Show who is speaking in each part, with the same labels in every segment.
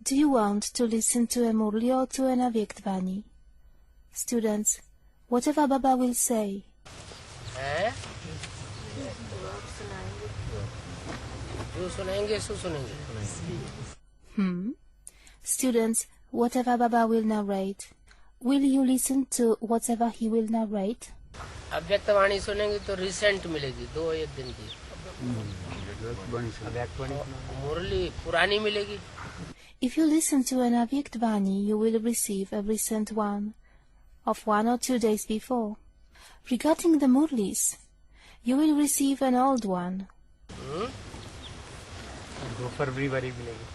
Speaker 1: Do you want to listen to a murli or to an Avyaktvani? Students, whatever Baba will say. Students, whatever Baba will narrate, will you listen to whatever he will narrate?
Speaker 2: अव्यक्तवाणी सुनेंगे तो recent मिलेगी 2-1 दिन की। मुरली पुरानी मिलेगी।
Speaker 1: If you listen to an Avyaktvani, you will receive a recent one of 1 or 2 days before. Regarding the Murlis, you will receive an old one.
Speaker 3: 2 फरवरी वाली मिलेगी।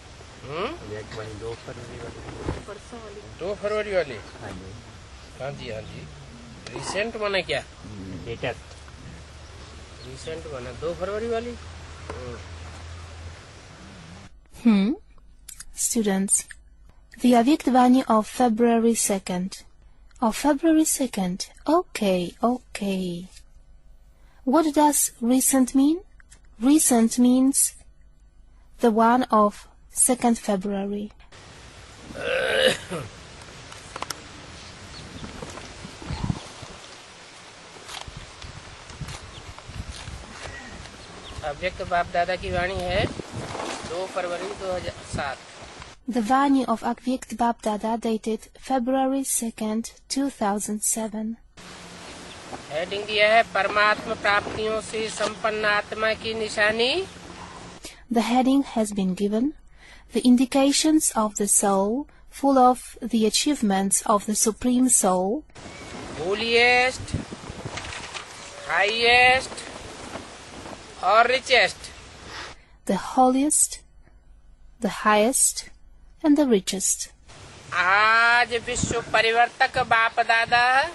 Speaker 3: 2
Speaker 2: फरवरी वाली। हाँ जी। रिसेंट माने क्या?
Speaker 3: लेटेस्ट।
Speaker 2: रिसेंट माने 2 फरवरी वाली।
Speaker 1: Students, the Avyaktvani of February 2nd. Of February 2nd. Okay. What does recent mean? Recent means the one of 2nd February.
Speaker 2: अव्यक्त बाप दादा की वाणी है 2 फरवरी 2007।
Speaker 1: The Vani of Avyakt Bap Dada dated February 2nd, 2007.
Speaker 2: Heading दिया है परमात्मा प्राप्तियों से संपन्न आत्मा की निशानी।
Speaker 1: The heading has been given, the indications of the soul full of the achievements of the Supreme Soul.
Speaker 2: Holiest, highest और richest.
Speaker 1: The holiest, the highest, and the richest.
Speaker 2: आज विश्व परिवर्तक बाप दादा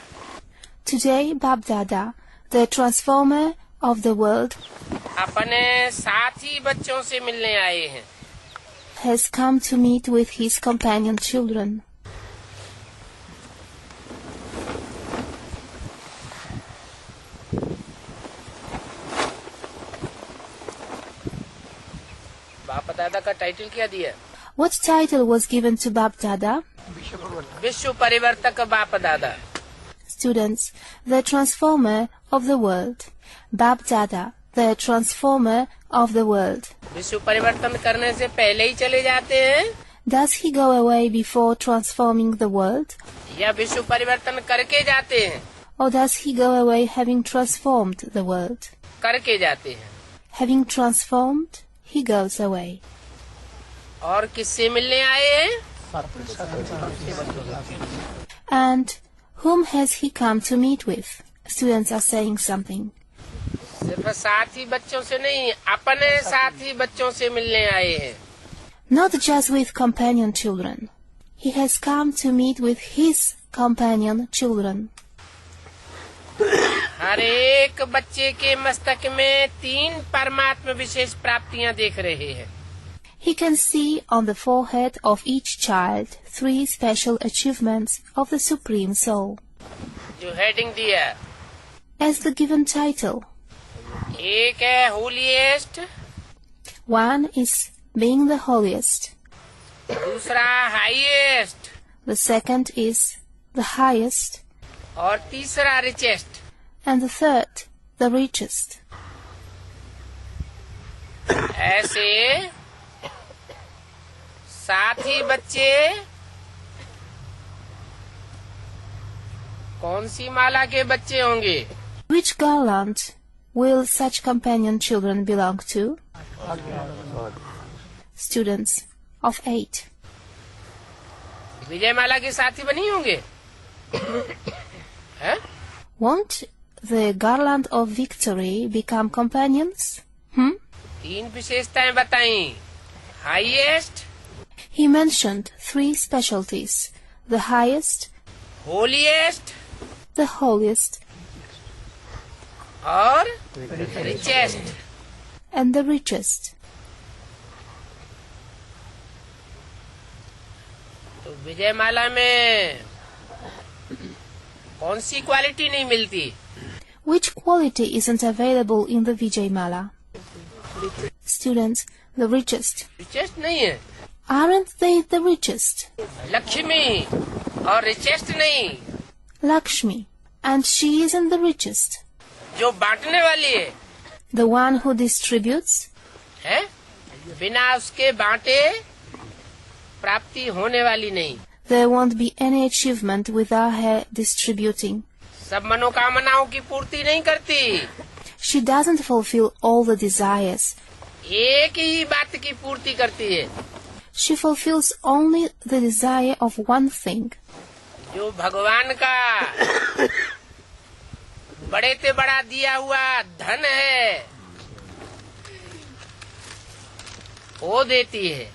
Speaker 1: Today, Bap Dada, the transformer of the world,
Speaker 2: अपने साथी बच्चों से मिलने आए हैं।
Speaker 1: has come to meet with his companion children.
Speaker 2: बाप दादा का टाइटल क्या दिया?
Speaker 1: What title was given to Bap Dada?
Speaker 2: विश्व परिवर्तक बाप दादा।
Speaker 1: Students, the transformer of the world. Bap Dada, the transformer of the world.
Speaker 2: विश्व परिवर्तन करने से पहले ही चले जाते हैं
Speaker 1: Does he go away before transforming the world?
Speaker 2: या विश्व परिवर्तन करके जाते हैं?
Speaker 1: Or does he go away having transformed the world?
Speaker 2: करके जाते हैं।
Speaker 1: Having transformed, he goes away.
Speaker 2: और किससे मिलने आए हैं?
Speaker 1: And whom has he come to meet with? Students are saying something.
Speaker 2: सिर्फ साथी बच्चों से नहीं, अपने साथी बच्चों से मिलने आए हैं।
Speaker 1: Not just with companion children. He has come to meet with his companion children.
Speaker 2: हर एक बच्चे के मस्तक में 3 परमात्मा विशेष प्राप्तियां देख रहे हैं।
Speaker 1: He can see on the forehead of each child 3 special achievements of the Supreme Soul.
Speaker 2: जो हेडिंग दिया,
Speaker 1: As the given title.
Speaker 2: एक है holiest,
Speaker 1: One is being the holiest.
Speaker 2: दूसरा highest
Speaker 1: The second is the highest.
Speaker 2: और तीसरा richest.
Speaker 1: And the third, the richest.
Speaker 2: ऐसे साथी बच्चे कौन सी माला के बच्चे होंगे?
Speaker 1: Which garland will such companion children belong to? Students of 8.
Speaker 2: विजय माला के साथी बनी होंगे? हैं?
Speaker 1: Won't the garland of victory become companions?
Speaker 2: 3 विशेषताएं बताई। Highest,
Speaker 1: He mentioned 3 specialties. The highest,
Speaker 2: holiest
Speaker 1: the holiest,
Speaker 2: और रिचेस्ट।
Speaker 1: and the richest.
Speaker 2: तो विजय माला में कौन सी क्वालिटी नहीं मिलती?
Speaker 1: Which quality isn't available in the Vijay Mala? Students, the richest.
Speaker 2: Richest नहीं है।
Speaker 1: Aren't they the richest?
Speaker 2: Lakshmi और रिचेस्ट नहीं,
Speaker 1: Lakshmi. And she isn't the richest.
Speaker 2: जो बांटने वाली है,
Speaker 1: The one who distributes?
Speaker 2: है? बिना उसके बांटे प्राप्ति होने वाली नहीं।
Speaker 1: There won't be any achievement without her distributing.
Speaker 2: सब मनोकामनाओं की पूर्ति नहीं करती,
Speaker 1: She doesn't fulfill all the desires.
Speaker 2: एक ही बात की पूर्ति करती है,
Speaker 1: She fulfills only the desire of one thing.
Speaker 2: जो भगवान का बड़े से बड़ा दिया हुआ धन है, वो देती है।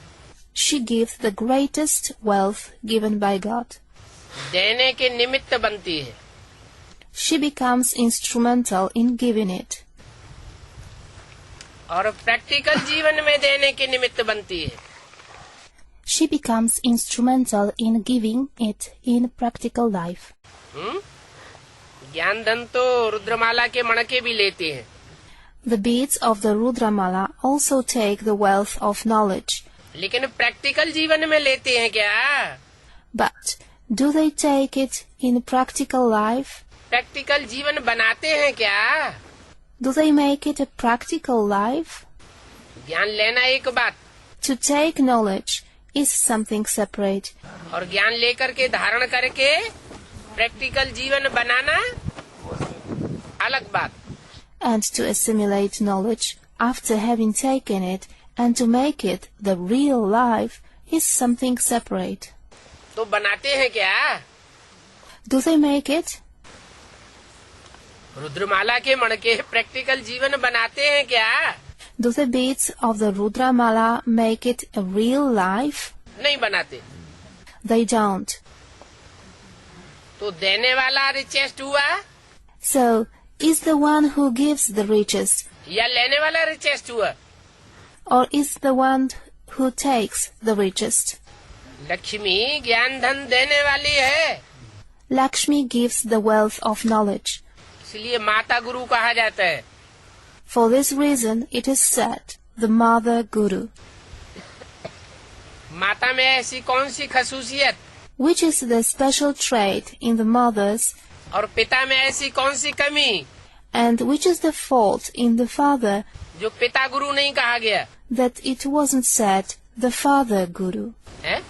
Speaker 1: She gives the greatest wealth given by God.
Speaker 2: देने के निमित्त बनती है।
Speaker 1: She becomes instrumental in giving it.
Speaker 2: और प्रैक्टिकल जीवन में देने के निमित्त बनती है।
Speaker 1: She becomes instrumental in giving it in practical life.
Speaker 2: ज्ञान धन तो रुद्रमाला के मणके भी लेते हैं।
Speaker 1: The beads of the Rudramala also take the wealth of knowledge.
Speaker 2: लेकिन प्रैक्टिकल जीवन में लेते हैं क्या?
Speaker 1: But do they take it in practical life?
Speaker 2: Practical जीवन बनाते हैं क्या?
Speaker 1: Do they make it a practical life?
Speaker 2: ज्ञान लेना एक बात,
Speaker 1: To take knowledge is something separate.
Speaker 2: और ज्ञान लेकर के धारण करके प्रैक्टिकल जीवन बनाना अलग बात।
Speaker 1: And to assimilate knowledge after having taken it and to make it the real life is something separate.
Speaker 2: तो बनाते हैं क्या?
Speaker 1: Do they make it?
Speaker 2: रुद्रमाला के मणके प्रैक्टिकल जीवन बनाते हैं क्या?
Speaker 1: Do the beads of the Rudramala make it a real life?
Speaker 2: नहीं बनाते।
Speaker 1: They don't.
Speaker 2: तो देने वाला रिचेस्ट हुआ
Speaker 1: So, is the one who gives the richest,
Speaker 2: या लेने वाला रिचेस्ट हुआ?
Speaker 1: or is the one who takes the richest?
Speaker 2: Lakshmi ज्ञान धन देने वाली है,
Speaker 1: Lakshmi gives the wealth of knowledge.
Speaker 2: इसलिए माता गुरु कहा जाता है।
Speaker 1: For this reason, it is said, the Mother Guru.
Speaker 2: माता में ऐसी कौन सी खसूसियत
Speaker 1: Which is the special trait in the mothers,
Speaker 2: और पिता में ऐसी कौन सी कमी
Speaker 1: and which is the fault in the father,
Speaker 2: जो पिता गुरु नहीं कहा गया
Speaker 1: that it wasn't said, the Father Guru?
Speaker 2: है?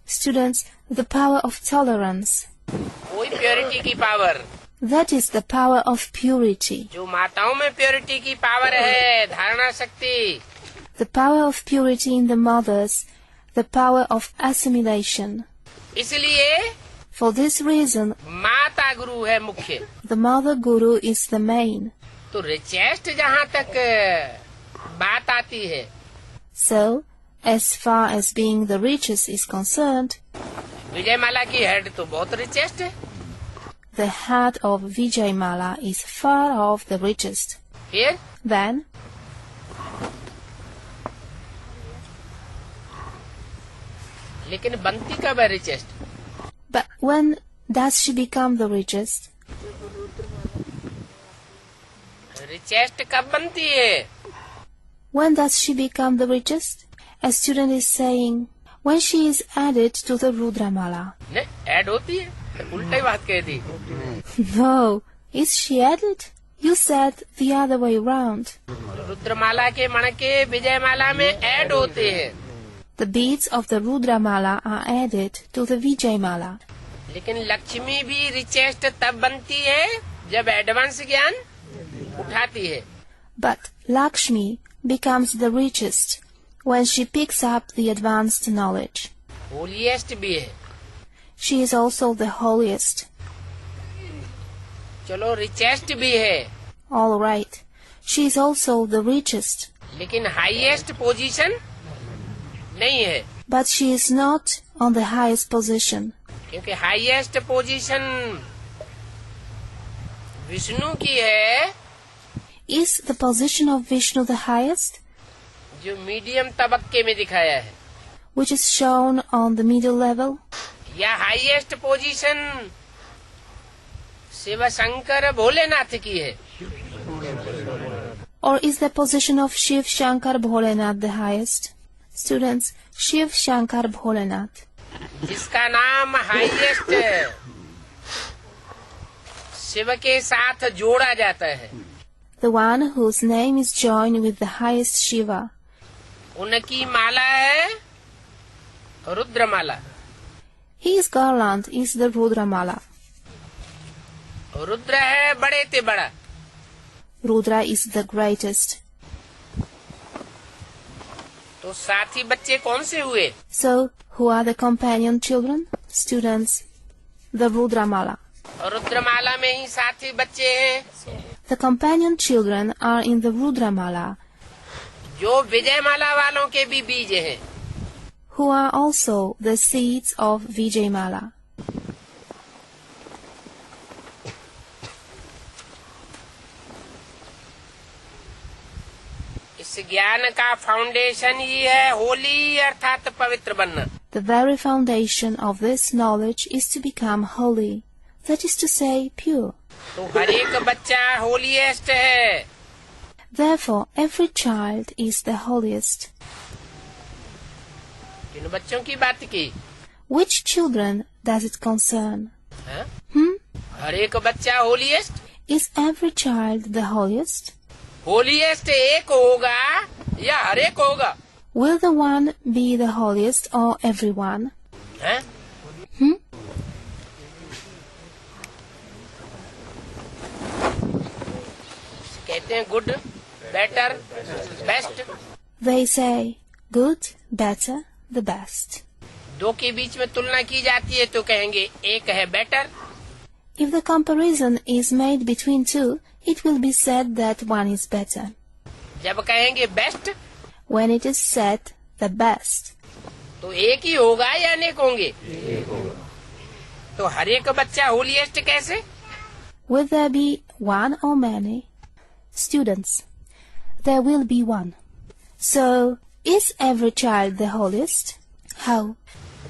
Speaker 1: Students, the power of tolerance.
Speaker 2: कोई प्योरिटी की power,
Speaker 1: That is the power of purity.
Speaker 2: जो माताओं में प्योरिटी की पावर है, धारणा शक्ति,
Speaker 1: The power of purity in the mothers, the power of assimilation.
Speaker 2: इसलिए
Speaker 1: For this reason,
Speaker 2: माता गुरु है मुख्य।
Speaker 1: the Mother Guru is the main.
Speaker 2: तो रिचेस्ट जहाँ तक बात आती है,
Speaker 1: So, as far as being the richest is concerned,
Speaker 2: Vijayamala की हेड तो बहुत रिचेस्ट है।
Speaker 1: the head of Vijayamala is far off the richest.
Speaker 2: फिर
Speaker 1: Then,
Speaker 2: लेकिन बनती कब है richest?
Speaker 1: but when does she become the richest?
Speaker 2: Richest कब बनती है?
Speaker 1: When does she become the richest? A student is saying, when she is added to the Rudramala.
Speaker 2: नहीं, add होती है, उल्टा ही बात कह दी।
Speaker 1: No, is she added? You said the other way round.
Speaker 2: रुद्रमाला के मणके विजयमाला में ऐड होते हैं,
Speaker 1: The beads of the Rudramala are added to the Vijayamala.
Speaker 2: लेकिन लक्ष्मी भी रिचेस्ट तब बनती है जब एडवांस ज्ञान उठाती है।
Speaker 1: But Lakshmi becomes the richest when she picks up the advanced knowledge.
Speaker 2: Holiest भी है।
Speaker 1: She is also the holiest.
Speaker 2: चलो रिचेस्ट भी है,
Speaker 1: All right. She is also the richest.
Speaker 2: लेकिन हाईएस्ट पोजीशन नहीं है,
Speaker 1: But she is not on the highest position.
Speaker 2: क्योंकि highest position Vishnu की है,
Speaker 1: Is the position of Vishnu the highest?
Speaker 2: जो मीडियम तबक्के में दिखाया है,
Speaker 1: Which is shown on the middle level?
Speaker 2: या हाईएस्ट पोजीशन शिव शंकर भोलेनाथ की है?
Speaker 1: Or is the position of Shiv Shankar Bholenath the highest? Students, Shiv Shankar Bholenath.
Speaker 2: जिसका नाम highest है, शिव के साथ जोड़ा जाता है,
Speaker 1: The one whose name is joined with the highest Shiva.
Speaker 2: उनकी माला है रुद्रमाला।
Speaker 1: His garland is the Rudramala.
Speaker 2: Rudra है बड़े ते बड़ा,
Speaker 1: Rudra is the greatest.
Speaker 2: तो साथी बच्चे कौन से हुए?
Speaker 1: So, who are the companion children? Students, the Rudramala.
Speaker 2: और रुद्रमाला में ही साथी बच्चे हैं
Speaker 1: The companion children are in the Rudramala,
Speaker 2: जो विजयमाला वालों के भी बीज हैं।
Speaker 1: who are also the seeds of Vijayamala.
Speaker 2: इस ज्ञान का फाउंडेशन ही है होली अर्थात पवित्र बनना।
Speaker 1: The very foundation of this knowledge is to become holy, that is to say, pure.
Speaker 2: तो हर एक बच्चा होलीएस्ट है।
Speaker 1: Therefore, every child is the holiest.
Speaker 2: इन बच्चों की बात की
Speaker 1: Which children does it concern?
Speaker 2: है? हर एक बच्चा holiest.
Speaker 1: Is every child the holiest?
Speaker 2: Holiest एक होगा या हर एक होगा?
Speaker 1: Will the one be the holiest or everyone?
Speaker 2: है? कहते हैं good, better, best.
Speaker 1: They say, good, better, the best.
Speaker 2: दो के बीच में तुलना की जाती है तो कहेंगे एक है better,
Speaker 1: If the comparison is made between two, it will be said that one is better.
Speaker 2: जब कहेंगे best
Speaker 1: When it is said the best,
Speaker 2: तो एक ही होगा या अनेक होंगे? तो हर एक बच्चा होलीएस्ट कैसे?
Speaker 1: will there be one or many? Students, there will be one. So, is every child the holiest? How?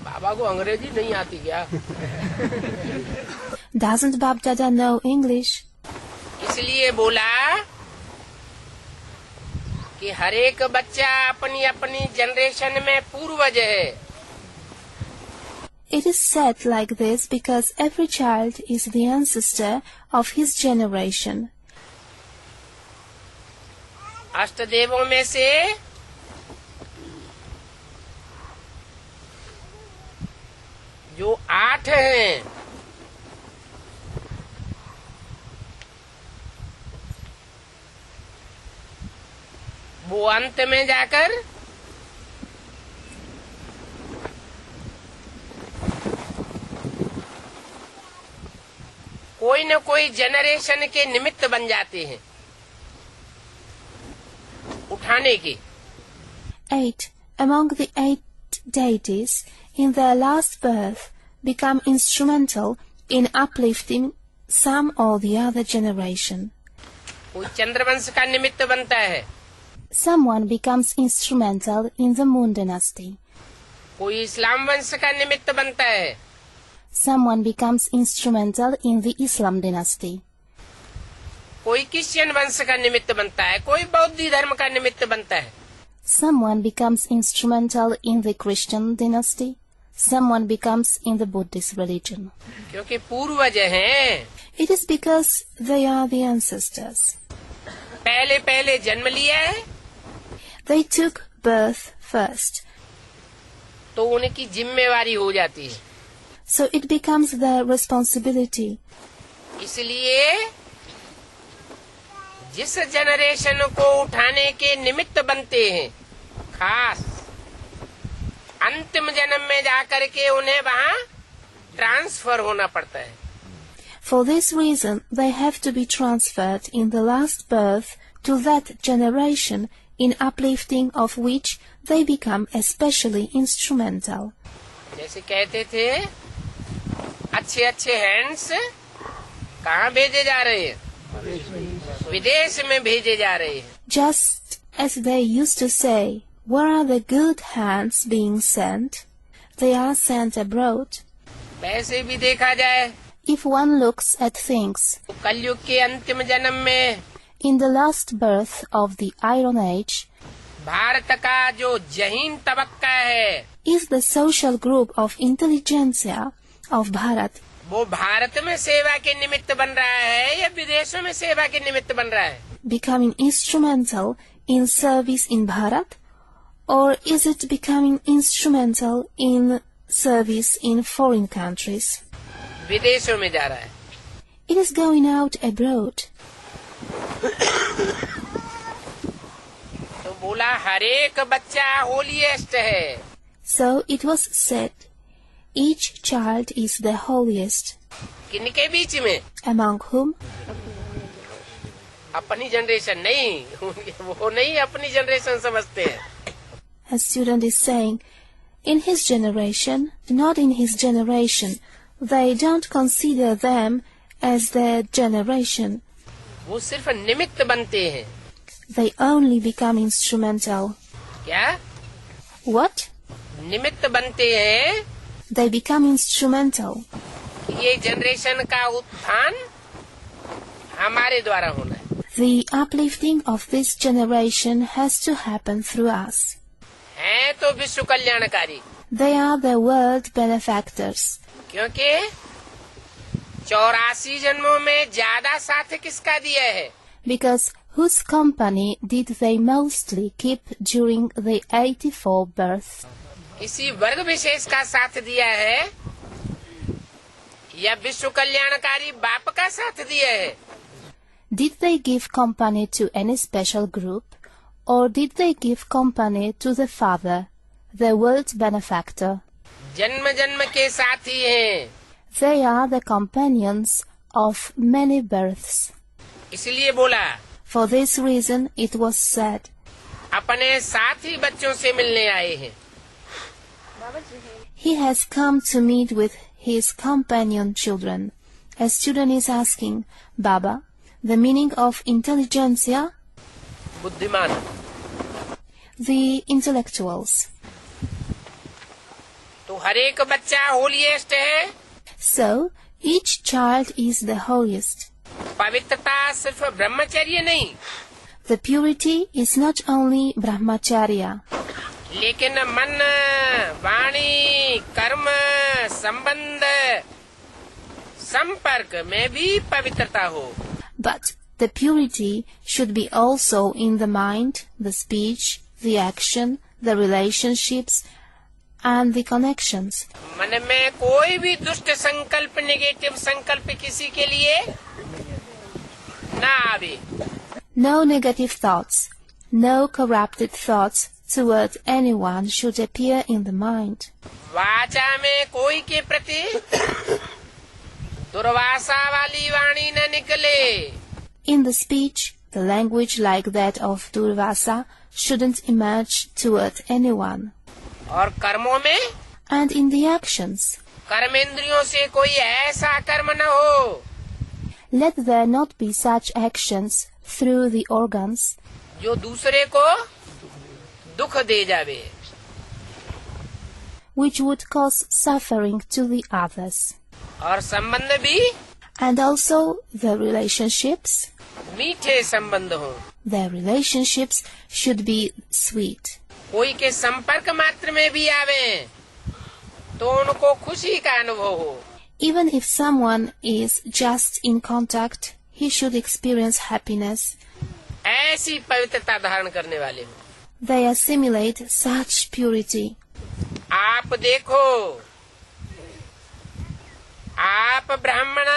Speaker 2: बाबा को अंग्रेजी नहीं आती क्या?
Speaker 1: Doesn't Bab Dada know English?
Speaker 2: इसलिए बोला कि हर एक बच्चा अपनी अपनी जनरेशन में पूर्वज है।
Speaker 1: It is said like this because every child is the ancestor of his generation.
Speaker 2: अष्टदेवों में से जो 8 हैं, वो अंत में जाकर कोई न कोई जनरेशन के निमित्त बन जाते हैं उठाने के।
Speaker 1: 8 among the 8 deities in their last birth become instrumental in uplifting some or the other generation.
Speaker 2: कोई चंद्रवंश का निमित्त बनता है,
Speaker 1: Someone becomes instrumental in the Moon dynasty.
Speaker 2: कोई इस्लाम वंश का निमित्त बनता है,
Speaker 1: Someone becomes instrumental in the Islam dynasty.
Speaker 2: कोई क्रिश्चियन वंश का निमित्त बनता है, कोई बौद्ध धर्म का निमित्त बनता है।
Speaker 1: Someone becomes instrumental in the Christian dynasty. Someone becomes in the Buddhist religion.
Speaker 2: क्योंकि पूर्वज हैं,
Speaker 1: It is because they are the ancestors.
Speaker 2: पहले पहले जन्म लिया है,
Speaker 1: They took birth first.
Speaker 2: तो उनकी जिम्मेवारी हो जाती है।
Speaker 1: So it becomes their responsibility.
Speaker 2: इसलिए जिस जनरेशन को उठाने के निमित्त बनते हैं, खास अंतिम जन्म में जाकर के उन्हें वहाँ ट्रांसफर होना पड़ता है।
Speaker 1: For this reason, they have to be transferred in the last birth to that generation in uplifting of which they become especially instrumental.
Speaker 2: जैसे कहते थे अच्छे अच्छे हैंड्स कहाँ भेजे जा रहे हैं? विदेश में भेजे जा रहे हैं।
Speaker 1: Just as they used to say, where are the good hands being sent? They are sent abroad.
Speaker 2: वैसे भी देखा जाए
Speaker 1: If one looks at things,
Speaker 2: तो कलयुग के अंतिम जन्म में
Speaker 1: In the last birth of the Iron Age,
Speaker 2: Bharat का जो जहीन तबक्का है,
Speaker 1: is the social group of intelligentsia of Bharat
Speaker 2: वो भारत में सेवा के निमित्त बन रहा है या विदेशों में सेवा के निमित्त बन रहा है?
Speaker 1: becoming instrumental in service in Bharat, or is it becoming instrumental in service in foreign countries?
Speaker 2: विदेशों में जा रहा है।
Speaker 1: It is going out abroad.
Speaker 2: तो बोला हर एक बच्चा होलीएस्ट है।
Speaker 1: So it was said, each child is the holiest.
Speaker 2: किनके बीच में?
Speaker 1: Among whom?
Speaker 2: अपनी जनरेशन नहीं, वो नहीं अपनी जनरेशन समझते हैं।
Speaker 1: A student is saying, in his generation, not in his generation. They don't consider them as their generation.
Speaker 2: वो सिर्फ निमित्त बनते हैं।
Speaker 1: They only become instrumental.
Speaker 2: क्या?
Speaker 1: What?
Speaker 2: निमित्त बनते हैं
Speaker 1: They become instrumental.
Speaker 2: कि ये जनरेशन का उत्थान हमारे द्वारा होना है।
Speaker 1: The uplifting of this generation has to happen through us.
Speaker 2: हैं तो विश्व कल्याणकारी,
Speaker 1: They are the world benefactors.
Speaker 2: क्योंकि 84 जन्मों में ज्यादा साथ किसका दिया है?
Speaker 1: Because whose company did they mostly keep during the 84 births?
Speaker 2: किसी वर्ग विशेष का साथ दिया है या विश्व कल्याणकारी बाप का साथ दिया है?
Speaker 1: Did they give company to any special group, or did they give company to the Father, the world benefactor?
Speaker 2: जन्म जन्म के साथी हैं,
Speaker 1: They are the companions of many births.
Speaker 2: इसलिए बोला
Speaker 1: For this reason it was said,
Speaker 2: अपने साथी बच्चों से मिलने आए हैं।
Speaker 1: He has come to meet with his companion children. A student is asking, Baba, the meaning of intelligentsia?
Speaker 2: बुद्धिमान,
Speaker 1: The intellectuals.
Speaker 2: तो हर एक बच्चा होलीएस्ट है।
Speaker 1: So, each child is the holiest.
Speaker 2: पवित्रता सिर्फ ब्रह्मचर्य नहीं,
Speaker 1: The purity is not only brahmacharya,
Speaker 2: लेकिन मन, वाणी, कर्म, संबंध, संपर्क में भी पवित्रता हो।
Speaker 1: but the purity should be also in the mind, the speech, the action, the relationships, and the connections.
Speaker 2: मन में कोई भी दुष्ट संकल्प, नेगेटिव संकल्प किसी के लिए ना आवे।
Speaker 1: No negative thoughts, no corrupted thoughts toward anyone should appear in the mind.
Speaker 2: वाचा में कोई के प्रति दुर्वासा वाली वाणी न निकले।
Speaker 1: In the speech, the language like that of Durvasa shouldn't emerge toward anyone.
Speaker 2: और कर्मों में,
Speaker 1: And in the actions,
Speaker 2: कर्मेंद्रियों से कोई ऐसा कर्म न हो
Speaker 1: let there not be such actions through the organs
Speaker 2: जो दूसरे को दुख दे जावे।
Speaker 1: which would cause suffering to the others.
Speaker 2: और संबंध भी
Speaker 1: And also the relationships,
Speaker 2: मीठे संबंध हो।
Speaker 1: the relationships should be sweet.
Speaker 2: कोई के संपर्क मात्र में भी आवे तो उनको खुशी का अनुभव हो।
Speaker 1: Even if someone is just in contact, he should experience happiness.
Speaker 2: ऐसी पवित्रता धारण करने वाले हो।
Speaker 1: They assimilate such purity.
Speaker 2: आप देखो, आप ब्राह्मण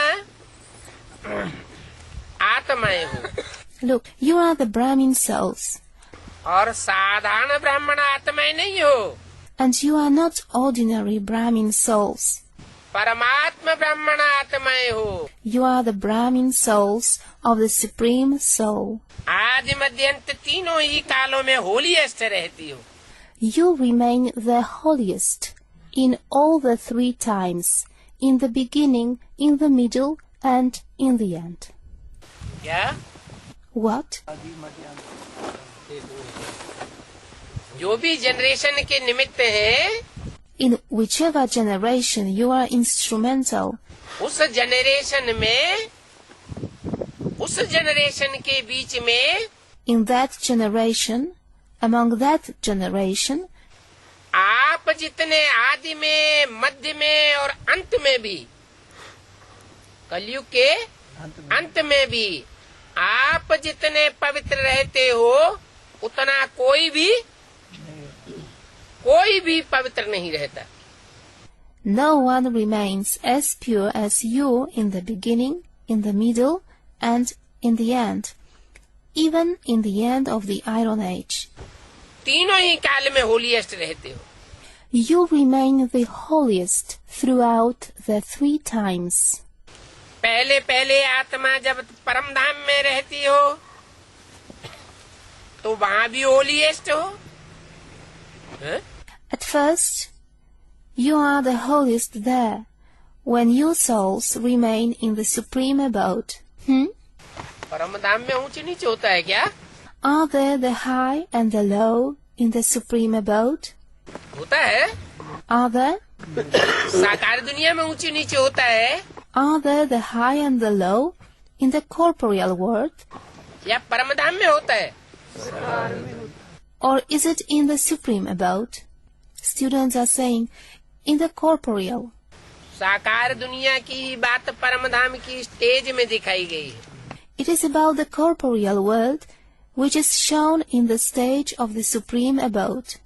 Speaker 2: आत्माएं हो
Speaker 1: Look, you are the Brahmin souls,
Speaker 2: और साधारण ब्राह्मण आत्माएं नहीं हो।
Speaker 1: and you are not ordinary Brahmin souls.
Speaker 2: परमात्मा ब्राह्मण आत्माएं हो।
Speaker 1: You are the Brahmin souls of the Supreme Soul.
Speaker 2: आदि मध्य अंत तीनों ही कालों में होलीएस्ट रहती हो।
Speaker 1: You remain the holiest in all the three times, in the beginning, in the middle, and in the end.
Speaker 2: क्या?
Speaker 1: What?
Speaker 2: जो भी जनरेशन के निमित्त है,
Speaker 1: In whichever generation you are instrumental,
Speaker 2: उस जनरेशन में उस जनरेशन के बीच में,
Speaker 1: in that generation, among that generation,
Speaker 2: आप जितने आदि में, मध्य में और अंत में भी, कलयुग के अंत में भी आप जितने पवित्र रहते हो, उतना कोई भी पवित्र नहीं रहता।
Speaker 1: no one remains as pure as you in the beginning, in the middle, and in the end, even in the end of the Iron Age.
Speaker 2: तीनों ही काल में होलीएस्ट रहते हो।
Speaker 1: You remain the holiest throughout the 3 times.
Speaker 2: पहले आत्मा जब परम धाम में रहती हो तो वहाँ भी होलीएस्ट हो।
Speaker 1: At first, you are the holiest there, when your souls remain in the supreme abode.
Speaker 2: परम धाम में ऊंच नीचे होता है क्या?
Speaker 1: Are there the high and the low in the supreme abode?
Speaker 2: होता है।
Speaker 1: Are there?
Speaker 2: साकार दुनिया में ऊंच नीचे होता है।
Speaker 1: Are there the high and the low in the corporeal world?
Speaker 2: या परम धाम में होता है?
Speaker 1: Or is it in the supreme abode? Students are saying, in the corporeal.
Speaker 2: साकार दुनिया की ही बात परम धाम की स्टेज में दिखाई गई है।
Speaker 1: It is about the corporeal world, which is shown in the stage of the supreme abode.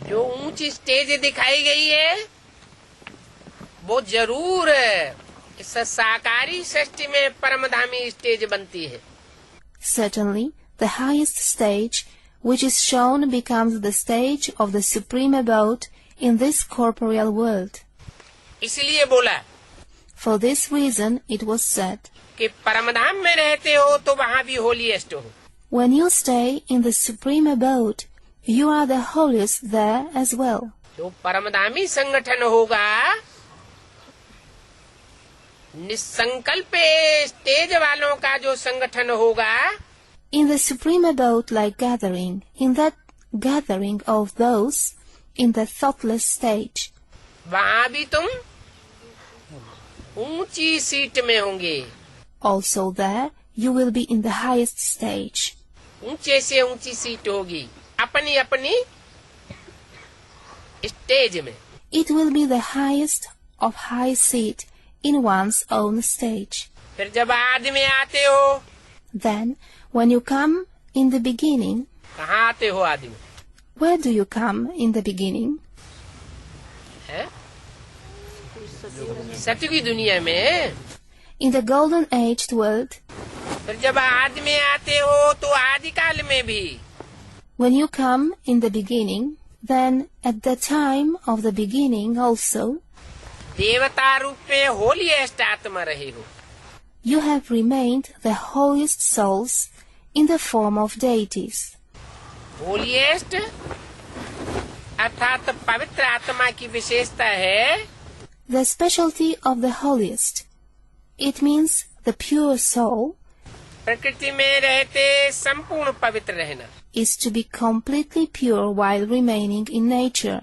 Speaker 2: जो ऊंची स्टेज दिखाई गई है वो जरूर इस साकारी सृष्टि में परमधामी स्टेज बनती है।
Speaker 1: Certainly, the highest stage which is shown becomes the stage of the supreme abode in this corporeal world.
Speaker 2: इसलिए बोला,
Speaker 1: For this reason it was said,
Speaker 2: कि परमधाम में रहते हो तो वहाँ भी होलीएस्ट हो।
Speaker 1: when you stay in the supreme abode, you are the holiest there as well.
Speaker 2: जो परमधामी संगठन होगा, निसंकल्प स्टेज वालों का जो संगठन होगा,
Speaker 1: In the supreme abode like gathering, in that gathering of those in the thoughtless stage,
Speaker 2: वहाँ भी तुम ऊंची सीट में होंगे।
Speaker 1: also there you will be in the highest stage.
Speaker 2: ऊंचे से ऊंची सीट होगी अपनी अपनी स्टेज में।
Speaker 1: It will be the highest of high seat in one's own stage.
Speaker 2: फिर जब आदि में आते हो,
Speaker 1: Then, when you come in the beginning,
Speaker 2: कहाँ आते हो आदि में?
Speaker 1: where do you come in the beginning?
Speaker 2: है? सत्य की दुनिया में।
Speaker 1: In the golden aged world.
Speaker 2: फिर जब आदि में आते हो तो आदि काल में भी।
Speaker 1: When you come in the beginning, then at the time of the beginning also,
Speaker 2: देवता रूप में होलीएस्ट आत्मा रहे हो।
Speaker 1: you have remained the holiest souls in the form of deities.
Speaker 2: Holiest अर्थात पवित्र आत्मा की विशेषता है
Speaker 1: The specialty of the holiest. It means the pure soul
Speaker 2: प्रकृति में रहते संपूर्ण पवित्र रहना।
Speaker 1: is to be completely pure while remaining in nature,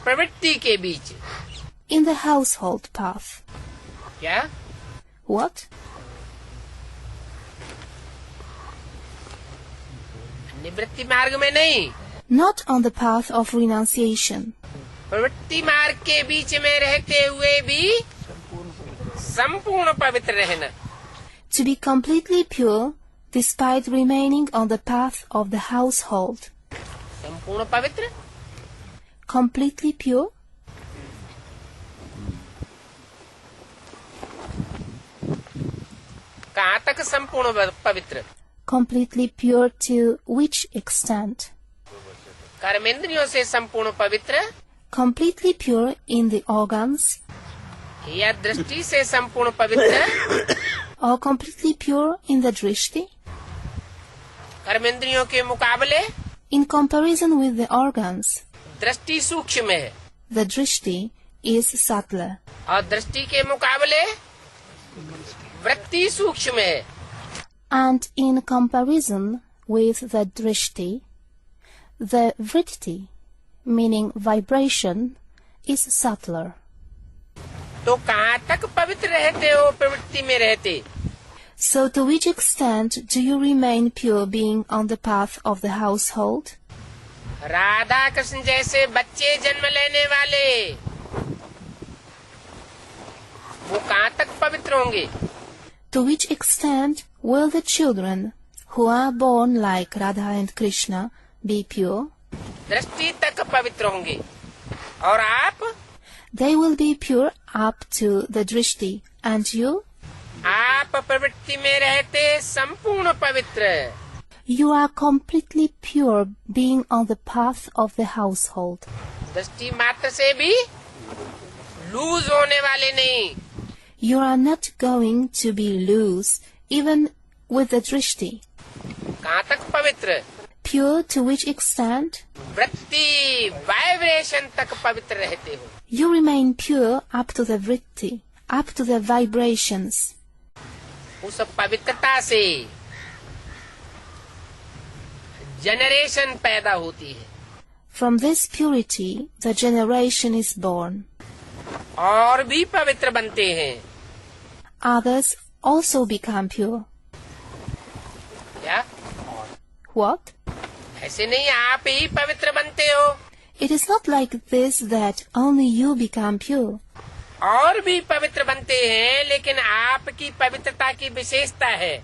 Speaker 2: प्रवृत्ति के बीच।
Speaker 1: in the household path.
Speaker 2: क्या?
Speaker 1: What?
Speaker 2: निवृत्ति मार्ग में नहीं,
Speaker 1: Not on the path of renunciation.
Speaker 2: प्रवृत्ति मार्ग के बीच में रहते हुए भी संपूर्ण पवित्र रहना।
Speaker 1: To be completely pure despite remaining on the path of the household.
Speaker 2: संपूर्ण पवित्र,
Speaker 1: Completely pure?
Speaker 2: कहाँ तक संपूर्ण पवित्र?
Speaker 1: Completely pure to which extent?
Speaker 2: कर्मेंद्रियों से संपूर्ण पवित्र
Speaker 1: Completely pure in the organs,
Speaker 2: या दृष्टि से संपूर्ण पवित्र?
Speaker 1: or completely pure in the drishti?
Speaker 2: कर्मेंद्रियों के मुकाबले
Speaker 1: In comparison with the organs,
Speaker 2: दृष्टि सूक्ष्म है
Speaker 1: the drishti is subtler.
Speaker 2: और दृष्टि के मुकाबले वृत्ति सूक्ष्म है।
Speaker 1: And in comparison with the drishti, the vritti, meaning vibration, is subtler.
Speaker 2: तो कहाँ तक पवित्र रहते हो प्रवृत्ति में रहते?
Speaker 1: So to which extent do you remain pure being on the path of the household?
Speaker 2: Radha Krishna जैसे बच्चे जन्म लेने वाले वो कहाँ तक पवित्र होंगे?
Speaker 1: To which extent will the children who are born like Radha and Krishna be pure?
Speaker 2: दृष्टि तक पवित्र होंगे। और आप?
Speaker 1: They will be pure up to the drishti. And you?
Speaker 2: आप प्रवृत्ति में रहते संपूर्ण पवित्र।
Speaker 1: You are completely pure being on the path of the household.
Speaker 2: दृष्टि मात्र से भी लूज होने वाले नहीं।
Speaker 1: You are not going to be loose even with the drishti.
Speaker 2: कहाँ तक पवित्र?
Speaker 1: Pure to which extent?
Speaker 2: वृत्ति वाइब्रेशन तक पवित्र रहते हो।
Speaker 1: You remain pure up to the vritti, up to the vibrations.
Speaker 2: उस पवित्रता से जनरेशन पैदा होती है।
Speaker 1: From this purity, the generation is born.
Speaker 2: और भी पवित्र बनते हैं।
Speaker 1: Others also become pure.
Speaker 2: क्या?
Speaker 1: What?
Speaker 2: ऐसे नहीं आप ही पवित्र बनते हो।
Speaker 1: It is not like this that only you become pure.
Speaker 2: और भी पवित्र बनते हैं, लेकिन आपकी पवित्रता की विशेषता है।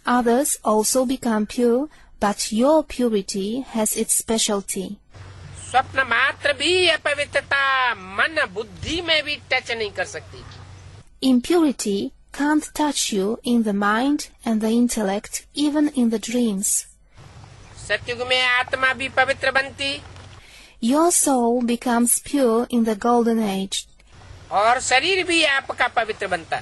Speaker 1: Others also become pure, but your purity has its specialty.
Speaker 2: स्वप्न मात्र भी अपवित्रता मन बुद्धि में भी टच नहीं कर सकती।
Speaker 1: Impurity can't touch you in the mind and the intellect, even in the dreams.
Speaker 2: सतयुग में आत्मा भी पवित्र बनती।
Speaker 1: Your soul becomes pure in the golden age.
Speaker 2: और शरीर भी आपका पवित्र बनता।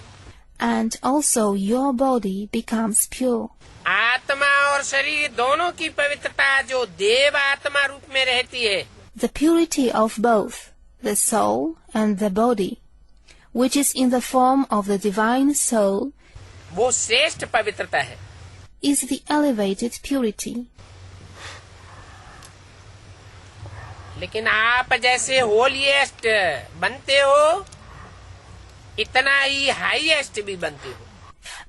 Speaker 1: And also your body becomes pure.
Speaker 2: आत्मा और शरीर दोनों की पवित्रता जो देव आत्मा रूप में रहती है,
Speaker 1: The purity of both, the soul and the body, which is in the form of the divine soul,
Speaker 2: वो श्रेष्ठ पवित्रता है।
Speaker 1: is the elevated purity.
Speaker 2: लेकिन आप जैसे होलीएस्ट बनते हो, इतना ही हाईएस्ट भी बनते हो।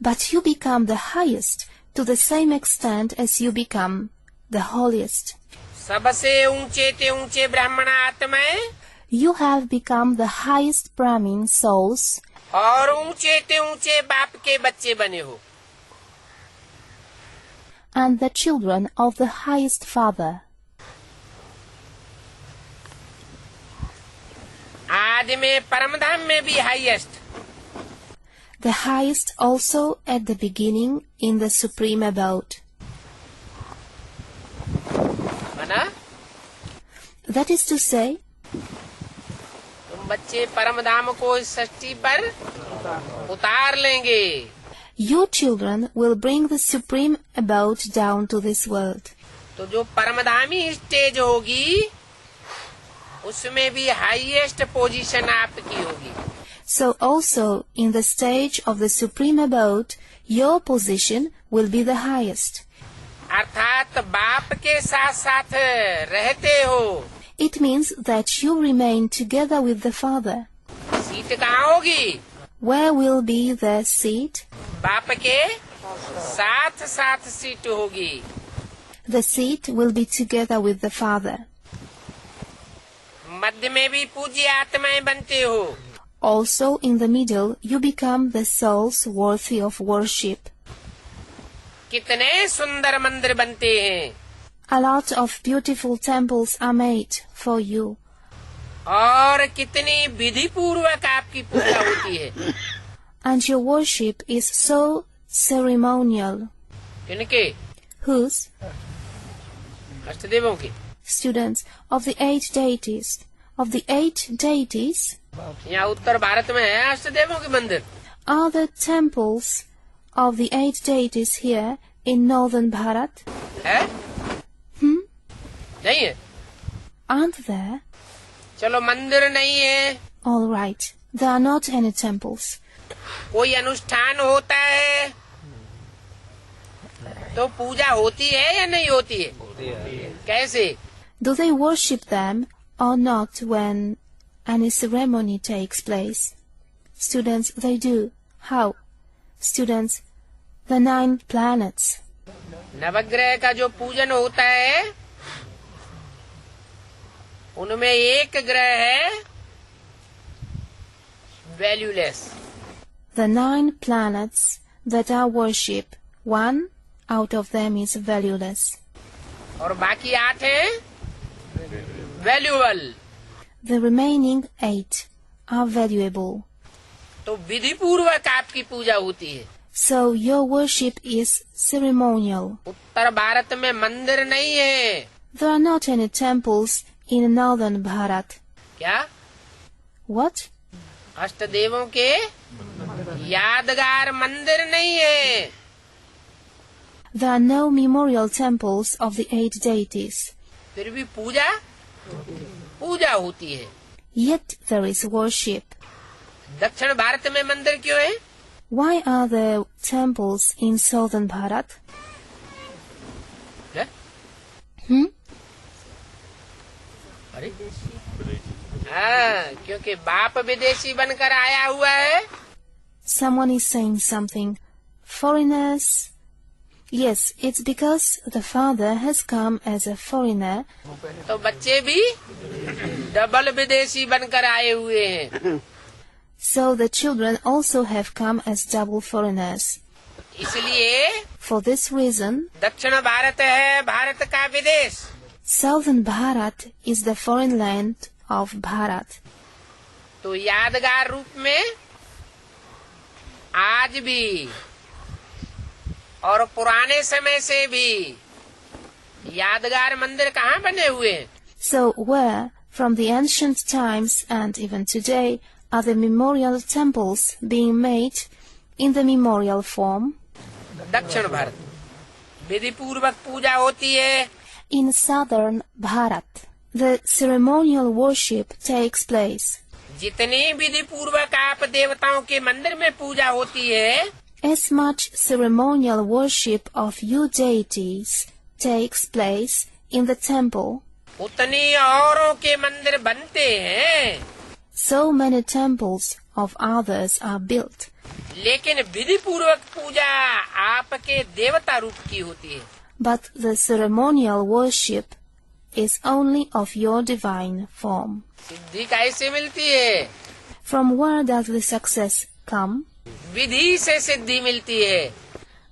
Speaker 1: But you become the highest to the same extent as you become the holiest.
Speaker 2: सबसे ऊंचे ते ऊंचे ब्राह्मण आत्माएं
Speaker 1: You have become the highest Brahmin souls,
Speaker 2: और ऊंचे ते ऊंचे बाप के बच्चे बने हो।
Speaker 1: and the children of the highest Father.
Speaker 2: आदि में परमधाम में भी highest.
Speaker 1: The highest also at the beginning in the supreme abode.
Speaker 2: माना
Speaker 1: That is to say,
Speaker 2: तुम बच्चे परमधाम को इस सृष्टि पर उतार लेंगे।
Speaker 1: your children will bring the supreme abode down to this world.
Speaker 2: तो जो परमधामी स्टेज होगी, उसमें भी हाईएस्ट पोजीशन आपकी होगी।
Speaker 1: So also in the stage of the supreme abode, your position will be the highest.
Speaker 2: अर्थात बाप के साथ साथ रहते हो।
Speaker 1: It means that you remain together with the Father.
Speaker 2: Seat कहाँ होगी?
Speaker 1: Where will be the seat?
Speaker 2: बाप के साथ साथ सीट होगी।
Speaker 1: The seat will be together with the Father.
Speaker 2: मध्य में भी पूज्य आत्माएं बनते हो।
Speaker 1: Also in the middle, you become the souls worthy of worship.
Speaker 2: कितने सुंदर मंदिर बनते हैं।
Speaker 1: A lot of beautiful temples are made for you.
Speaker 2: और कितनी विधि पूर्वक आपकी पूजा होती है।
Speaker 1: And your worship is so ceremonial.
Speaker 2: किनके?
Speaker 1: Whose?
Speaker 2: अष्टदेवों की।
Speaker 1: Students of the 8 deities. Of the 8 deities,
Speaker 2: यहाँ उत्तर भारत में है अष्टदेवों के मंदिर।
Speaker 1: are the temples of the 8 deities here in northern Bharat?
Speaker 2: है? नहीं है?
Speaker 1: Aren't there?
Speaker 2: चलो मंदिर नहीं है,
Speaker 1: All right, there are not any temples.
Speaker 2: कोई अनुष्ठान होता है तो पूजा होती है या नहीं होती है? कैसे?
Speaker 1: Do they worship them or not when any ceremony takes place? Students, they do. How? Students, The 9 planets.
Speaker 2: नवग्रह का जो पूजन होता है उनमें एक ग्रह है valueless.
Speaker 1: The 9 planets that are worshipped, one out of them is valueless.
Speaker 2: और बाकी 8 हैं valuable.
Speaker 1: The remaining 8 are valuable.
Speaker 2: तो विधि पूर्वक आपकी पूजा होती है.
Speaker 1: So your worship is ceremonial.
Speaker 2: उत्तर भारत में मंदिर नहीं है.
Speaker 1: There are not any temples in northern Bharat.
Speaker 2: क्या?
Speaker 1: What?
Speaker 2: अष्टदेवों के यादगार मंदिर नहीं है.
Speaker 1: There are no memorial temples of the 8 deities.
Speaker 2: फिर भी पूजा होती है.
Speaker 1: Yet there is worship.
Speaker 2: दक्षिण भारत में मंदिर क्यों है?
Speaker 1: Why are there temples in southern Bharat?
Speaker 2: है? अरे हाँ, क्योंकि बाप विदेशी बनकर आया हुआ है.
Speaker 1: Someone is saying something. Foreigners. Yes, it's because the father has come as a foreigner.
Speaker 2: तो बच्चे भी डबल विदेशी बनकर आए हुए हैं.
Speaker 1: So the children also have come as double foreigners.
Speaker 2: इसलिए
Speaker 1: For this reason,
Speaker 2: दक्षिण भारत है भारत का विदेश.
Speaker 1: southern Bharat is the foreign land of Bharat.
Speaker 2: तो यादगार रूप में आज भी और पुराने समय से भी यादगार मंदिर कहाँ बने हुए हैं?
Speaker 1: So where, from the ancient times and even today, are the memorial temples being made in the memorial form?
Speaker 2: दक्षिण भारत विधि पूर्वक पूजा होती है.
Speaker 1: In southern Bharat, the ceremonial worship takes place.
Speaker 2: जितनी विधि पूर्वक आप देवताओं के मंदिर में पूजा होती है,
Speaker 1: As much ceremonial worship of you deities takes place in the temple,
Speaker 2: उतनी औरों के मंदिर बनते हैं.
Speaker 1: so many temples of others are built.
Speaker 2: लेकिन विधि पूर्वक पूजा आपके देवता रूप की होती है.
Speaker 1: But the ceremonial worship is only of your divine form.
Speaker 2: सिद्धि कैसे मिलती है?
Speaker 1: From where does the success come?
Speaker 2: विधि से सिद्धि मिलती है.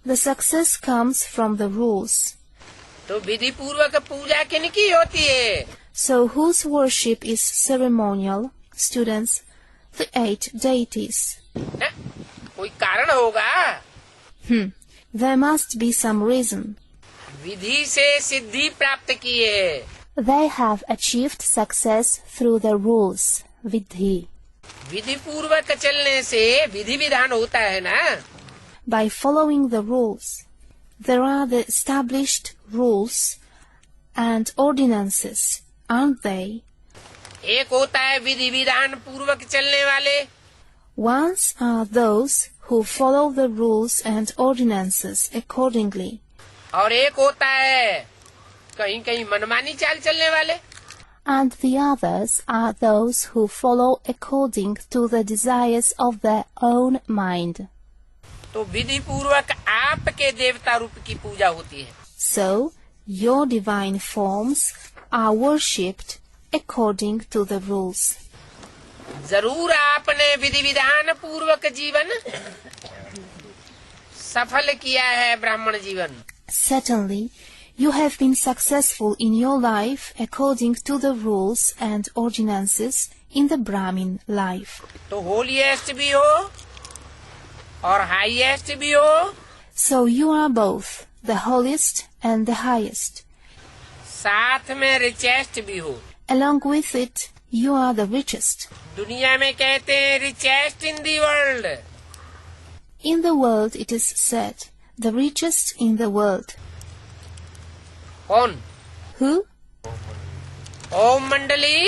Speaker 1: The success comes from the rules.
Speaker 2: तो विधि पूर्वक पूजा किनकी होती है?
Speaker 1: So whose worship is ceremonial? Students, the 8 deities.
Speaker 2: हैं? कोई कारण होगा.
Speaker 1: There must be some reason.
Speaker 2: विधि से सिद्धि प्राप्त की है.
Speaker 1: They have achieved success through the rules, vidhi.
Speaker 2: विधि पूर्वक चलने से विधि विधान होता है ना.
Speaker 1: By following the rules, there are the established rules and ordinances, aren't they?
Speaker 2: एक होता है विधि विधान पूर्वक चलने वाले.
Speaker 1: Ones are those who follow the rules and ordinances accordingly.
Speaker 2: और एक होता है कहीं कहीं मनमानी चाल चलने वाले.
Speaker 1: And the others are those who follow according to the desires of their own mind.
Speaker 2: तो विधि पूर्वक आपके देवता रूप की पूजा होती है.
Speaker 1: So, your divine forms are worshipped according to the rules.
Speaker 2: जरूर आपने विधि विधान पूर्वक जीवन सफल किया है. ब्राह्मण जीवन
Speaker 1: Certainly, you have been successful in your life according to the rules and ordinances in the Brahmin life.
Speaker 2: तो होलीएस्ट भी हो और हाईएस्ट भी हो.
Speaker 1: So you are both the holiest and the highest.
Speaker 2: साथ में रिचेस्ट भी हो.
Speaker 1: Along with it, you are the richest.
Speaker 2: दुनिया में कहते हैं richest in the world.
Speaker 1: In the world it is said, the richest in the world.
Speaker 2: कौन?
Speaker 1: Who?
Speaker 2: ओम मंडली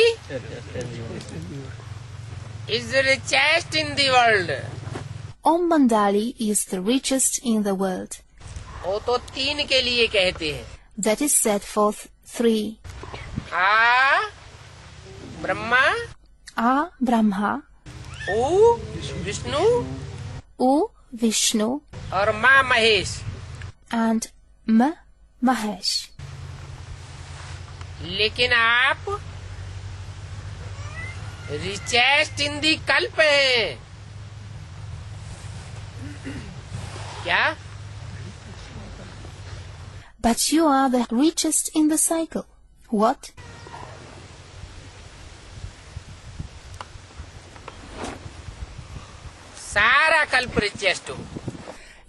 Speaker 2: is the richest in the world.
Speaker 1: Om Mandali is the richest in the world.
Speaker 2: वो तो 3 के लिए कहते हैं.
Speaker 1: That is said for 3.
Speaker 2: Uh Brahma,
Speaker 1: A Brahma,
Speaker 2: उ Vishnu,
Speaker 1: U Vishnu,
Speaker 2: और माँ महेश,
Speaker 1: and Mahesh.
Speaker 2: लेकिन आप रिचेस्ट इन दी कल्प हैं। क्या?
Speaker 1: But you are the richest in the cycle. What?
Speaker 2: सारा कल्प रिचेस्ट हो।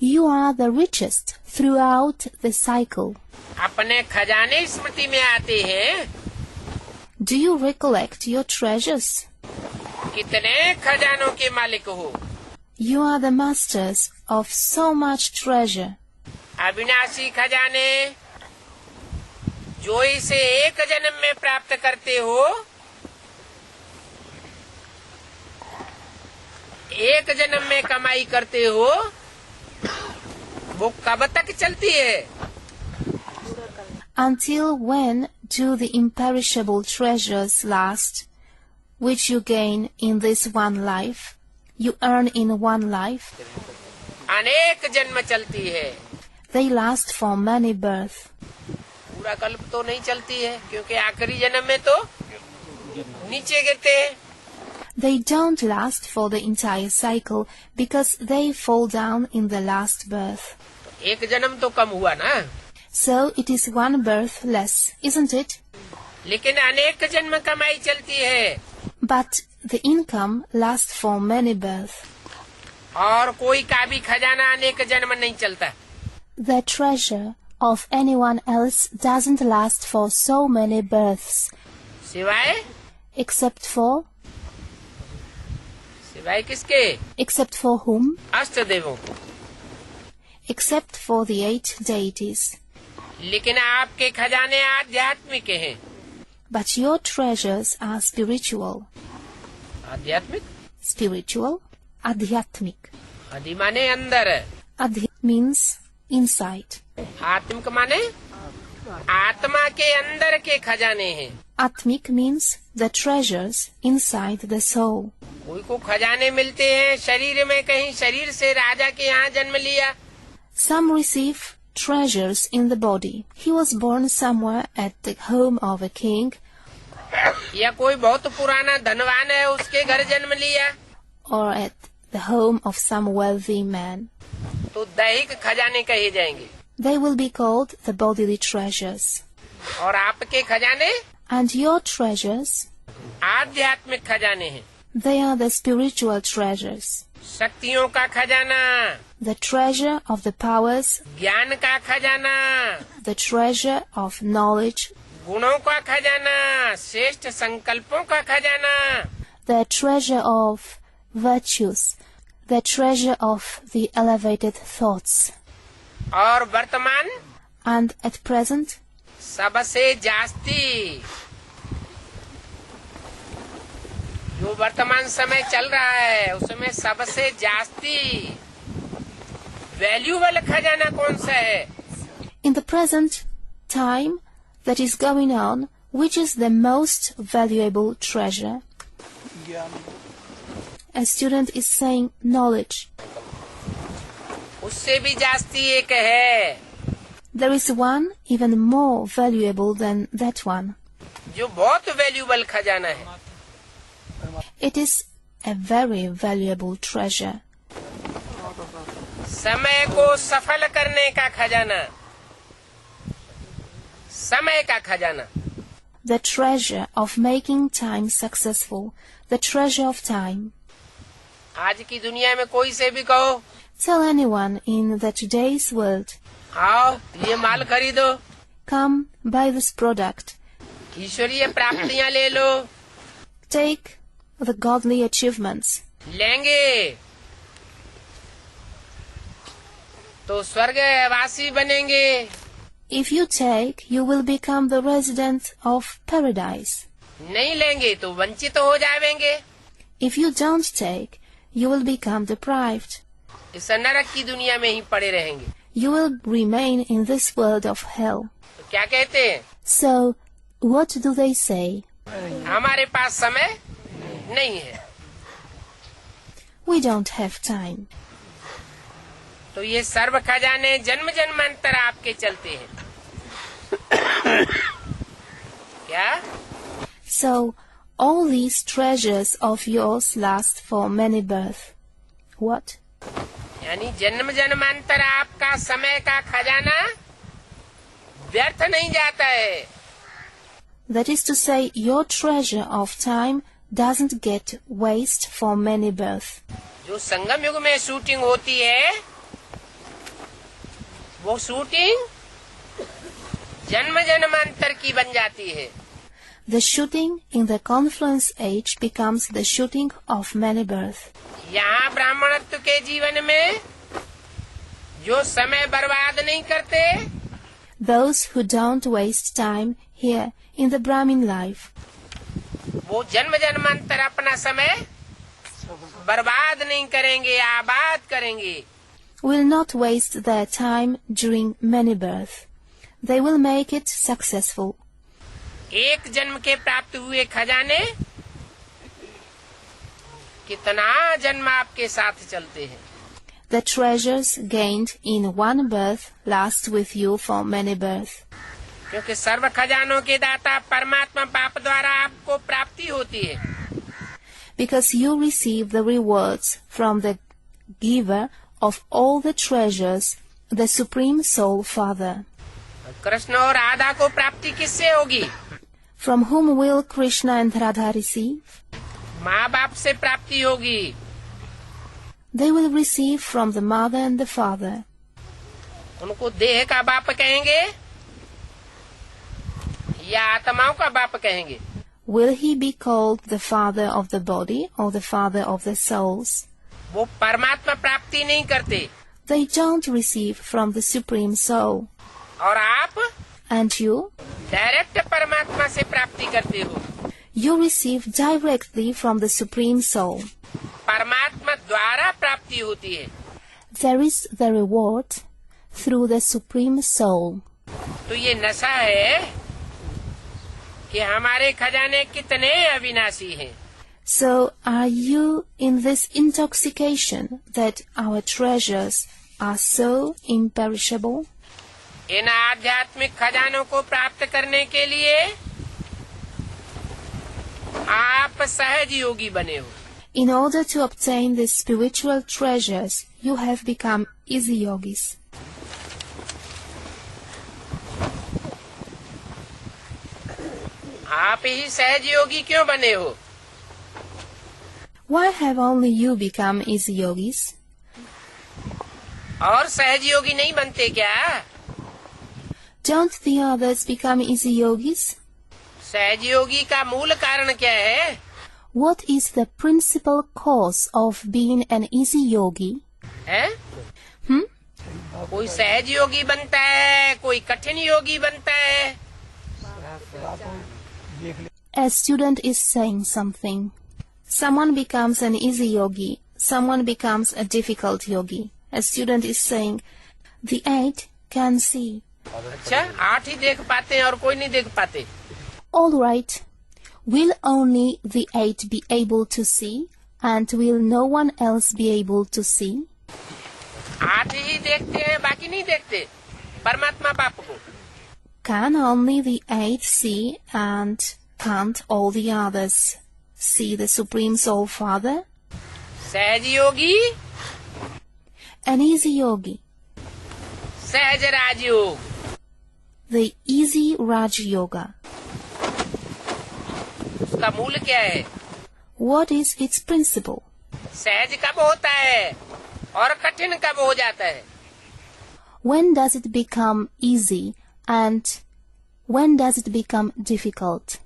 Speaker 1: You are the richest throughout the cycle.
Speaker 2: अपने खजाने स्मृति में आते हैं।
Speaker 1: Do you recollect your treasures?
Speaker 2: कितने खजानों के मालिक हो?
Speaker 1: You are the masters of so much treasure.
Speaker 2: अविनाशी खजाने जो इसे एक जन्म में प्राप्त करते हो, एक जन्म में कमाई करते हो, वो कब तक चलती है?
Speaker 1: Until when do the imperishable treasures last, which you gain in this one life, you earn in one life?
Speaker 2: अनेक जन्म चलती है।
Speaker 1: They last for many births.
Speaker 2: पूरा कल्प तो नहीं चलती है, क्योंकि आखिरी जन्म में तो नीचे गिरते हैं।
Speaker 1: They don't last for the entire cycle because they fall down in the last birth.
Speaker 2: एक जन्म तो कम हुआ ना।
Speaker 1: So it is one birth less, isn't it?
Speaker 2: लेकिन अनेक जन्म कमाई चलती है।
Speaker 1: But the income lasts for many births.
Speaker 2: और कोई का भी खजाना अनेक जन्म नहीं चलता।
Speaker 1: The treasure of anyone else doesn't last for so many births,
Speaker 2: सिवाय किसके?
Speaker 1: except for whom?
Speaker 2: अष्ट देवों को।
Speaker 1: Except for the 8 deities.
Speaker 2: लेकिन आपके खजाने आध्यात्मिक हैं।
Speaker 1: But your treasures are spiritual.
Speaker 2: आध्यात्मिक?
Speaker 1: Spiritual, adhyatmic.
Speaker 2: आदि माने अंदर,
Speaker 1: Adhyat means inside.
Speaker 2: आत्मिक माने आत्मा के अंदर के खजाने हैं।
Speaker 1: Atmic means the treasures inside the soul.
Speaker 2: कोई को खजाने मिलते हैं शरीर में, कहीं शरीर से राजा के यहाँ जन्म लिया।
Speaker 1: Some receive treasures in the body. He was born somewhere at the home of a king.
Speaker 2: या कोई बहुत पुराना धनवान है, उसके घर जन्म लिया।
Speaker 1: Or at the home of some wealthy man.
Speaker 2: तो दैहिक खजाने कहे जाएंगे।
Speaker 1: They will be called the bodily treasures.
Speaker 2: और आपके खजाने
Speaker 1: And your treasures,
Speaker 2: आध्यात्मिक खजाने हैं।
Speaker 1: they are the spiritual treasures.
Speaker 2: शक्तियों का खजाना,
Speaker 1: The treasure of the powers,
Speaker 2: ज्ञान का खजाना,
Speaker 1: the treasure of knowledge,
Speaker 2: गुणों का खजाना, श्रेष्ठ संकल्पों का खजाना,
Speaker 1: the treasure of virtues, the treasure of the elevated thoughts.
Speaker 2: और वर्तमान
Speaker 1: And at present,
Speaker 2: सबसे जास्ती जो वर्तमान समय चल रहा है, उसमें सबसे जास्ती वैल्यूएबल खजाना कौन सा है?
Speaker 1: in the present time that is going on, which is the most valuable treasure? A student is saying knowledge.
Speaker 2: उससे भी जास्ती एक है
Speaker 1: There is one even more valuable than that one.
Speaker 2: जो बहुत वैल्यूएबल खजाना है।
Speaker 1: It is a very valuable treasure.
Speaker 2: समय को सफल करने का खजाना, समय का खजाना।
Speaker 1: The treasure of making time successful. The treasure of time.
Speaker 2: आज की दुनिया में कोई से भी कहो,
Speaker 1: Tell anyone in the today's world,
Speaker 2: आओ ये माल खरीदो,
Speaker 1: come buy this product.
Speaker 2: ईश्वरीय प्राप्तियां ले लो,
Speaker 1: Take the godly achievements.
Speaker 2: लेंगे तो स्वर्गवासी बनेंगे।
Speaker 1: If you take, you will become the resident of paradise.
Speaker 2: नहीं लेंगे तो वंचित हो जाएंगे।
Speaker 1: If you don't take, you will become deprived.
Speaker 2: इस नरक की दुनिया में ही पड़े रहेंगे।
Speaker 1: You will remain in this world of hell.
Speaker 2: तो क्या कहते हैं?
Speaker 1: So, what do they say?
Speaker 2: हमारे पास समय नहीं है।
Speaker 1: We don't have time.
Speaker 2: तो ये सर्व खजाने जन्म जन्मांतर आपके चलते हैं क्या?
Speaker 1: So, all these treasures of yours last for many births. What?
Speaker 2: यानी जन्म जन्मांतर आपका समय का खजाना व्यर्थ नहीं जाता है.
Speaker 1: That is to say, your treasure of time doesn't get waste for many births.
Speaker 2: जो संगम युग में शूटिंग होती है वो शूटिंग जन्म जन्मांतर की बन जाती है.
Speaker 1: The shooting in the confluence age becomes the shooting of many births.
Speaker 2: यहाँ ब्राह्मणत्व के जीवन में जो समय बर्बाद नहीं करते,
Speaker 1: Those who don't waste time here in the Brahmin life,
Speaker 2: वो जन्म जन्मांतर अपना समय बर्बाद नहीं करेंगे, आबाद करेंगे.
Speaker 1: will not waste their time during many births. They will make it successful.
Speaker 2: एक जन्म के प्राप्त हुए खजाने कितना जन्म आपके साथ चलते हैं.
Speaker 1: The treasures gained in one birth last with you for many births.
Speaker 2: क्योंकि सर्व खजानों के दाता परमात्मा बाप द्वारा आपको प्राप्ति होती है.
Speaker 1: Because you receive the rewards from the giver of all the treasures, the Supreme Soul Father.
Speaker 2: Krishna और राधा को प्राप्ति किससे होगी?
Speaker 1: From whom will Krishna and Radha receive?
Speaker 2: माँ बाप से प्राप्ति होगी.
Speaker 1: They will receive from the mother and the father.
Speaker 2: उनको देह का बाप कहेंगे या आत्माओं का बाप कहेंगे?
Speaker 1: Will he be called the father of the body or the father of the souls?
Speaker 2: वो परमात्मा प्राप्ति नहीं करते.
Speaker 1: They don't receive from the Supreme Soul.
Speaker 2: और आप
Speaker 1: And you?
Speaker 2: डायरेक्ट परमात्मा से प्राप्ति करते हो.
Speaker 1: You receive directly from the Supreme Soul.
Speaker 2: परमात्मा द्वारा प्राप्ति होती है.
Speaker 1: There is the reward through the Supreme Soul.
Speaker 2: तो ये नशा है कि हमारे खजाने कितने अविनाशी हैं.
Speaker 1: So are you in this intoxication that our treasures are so imperishable?
Speaker 2: इन आध्यात्मिक खजानों को प्राप्त करने के लिए आप सहज योगी बने हो.
Speaker 1: In order to obtain these spiritual treasures, you have become easy yogis.
Speaker 2: आप ही सहज योगी क्यों बने हो?
Speaker 1: Why have only you become easy yogis?
Speaker 2: और सहज योगी नहीं बनते क्या?
Speaker 1: Don't the others become easy yogis?
Speaker 2: सहज योगी का मूल कारण क्या है?
Speaker 1: What is the principal cause of being an easy yogi?
Speaker 2: हैं? कोई सहज योगी बनता है, कोई कठिन योगी बनता है.
Speaker 1: A student is saying something. Someone becomes an easy yogi. Someone becomes a difficult yogi. A student is saying, the 8 can see.
Speaker 2: अच्छा, 8 ही देख पाते हैं और कोई नहीं देख पाते.
Speaker 1: All right. Will only the 8 be able to see, and will no one else be able to see?
Speaker 2: 8 ही देखते हैं, बाकी नहीं देखते परमात्मा बाप को.
Speaker 1: Can only the 8 see, and can't all the others see the Supreme Soul Father?
Speaker 2: सहज योगी,
Speaker 1: An easy yogi.
Speaker 2: सहज राजयोग.
Speaker 1: The easy Raj Yoga.
Speaker 2: उसका मूल क्या है?
Speaker 1: What is its principle?
Speaker 2: सहज कब होता है और कठिन कब हो जाता है?
Speaker 1: When does it become easy, and when does it become difficult?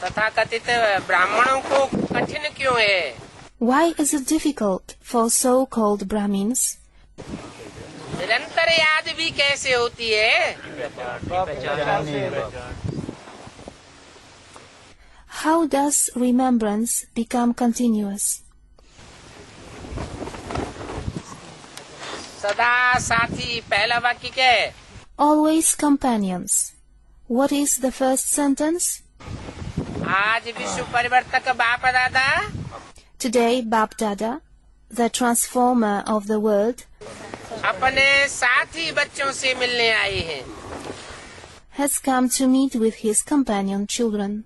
Speaker 2: तथाकथित ब्राह्मणों को कठिन क्यों है?
Speaker 1: Why is it difficult for so-called Brahmins?
Speaker 2: निरंतर याद भी कैसे होती है?
Speaker 1: How does remembrance become continuous?
Speaker 2: सदा साथी. पहला वाक्य क्या है?
Speaker 1: Always companions. What is the first sentence?
Speaker 2: आज विश्व परिवर्तक बाप दादा
Speaker 1: Today, Bap Dada the transformer of the world,
Speaker 2: अपने साथी बच्चों से मिलने आए हैं.
Speaker 1: has come to meet with his companion children.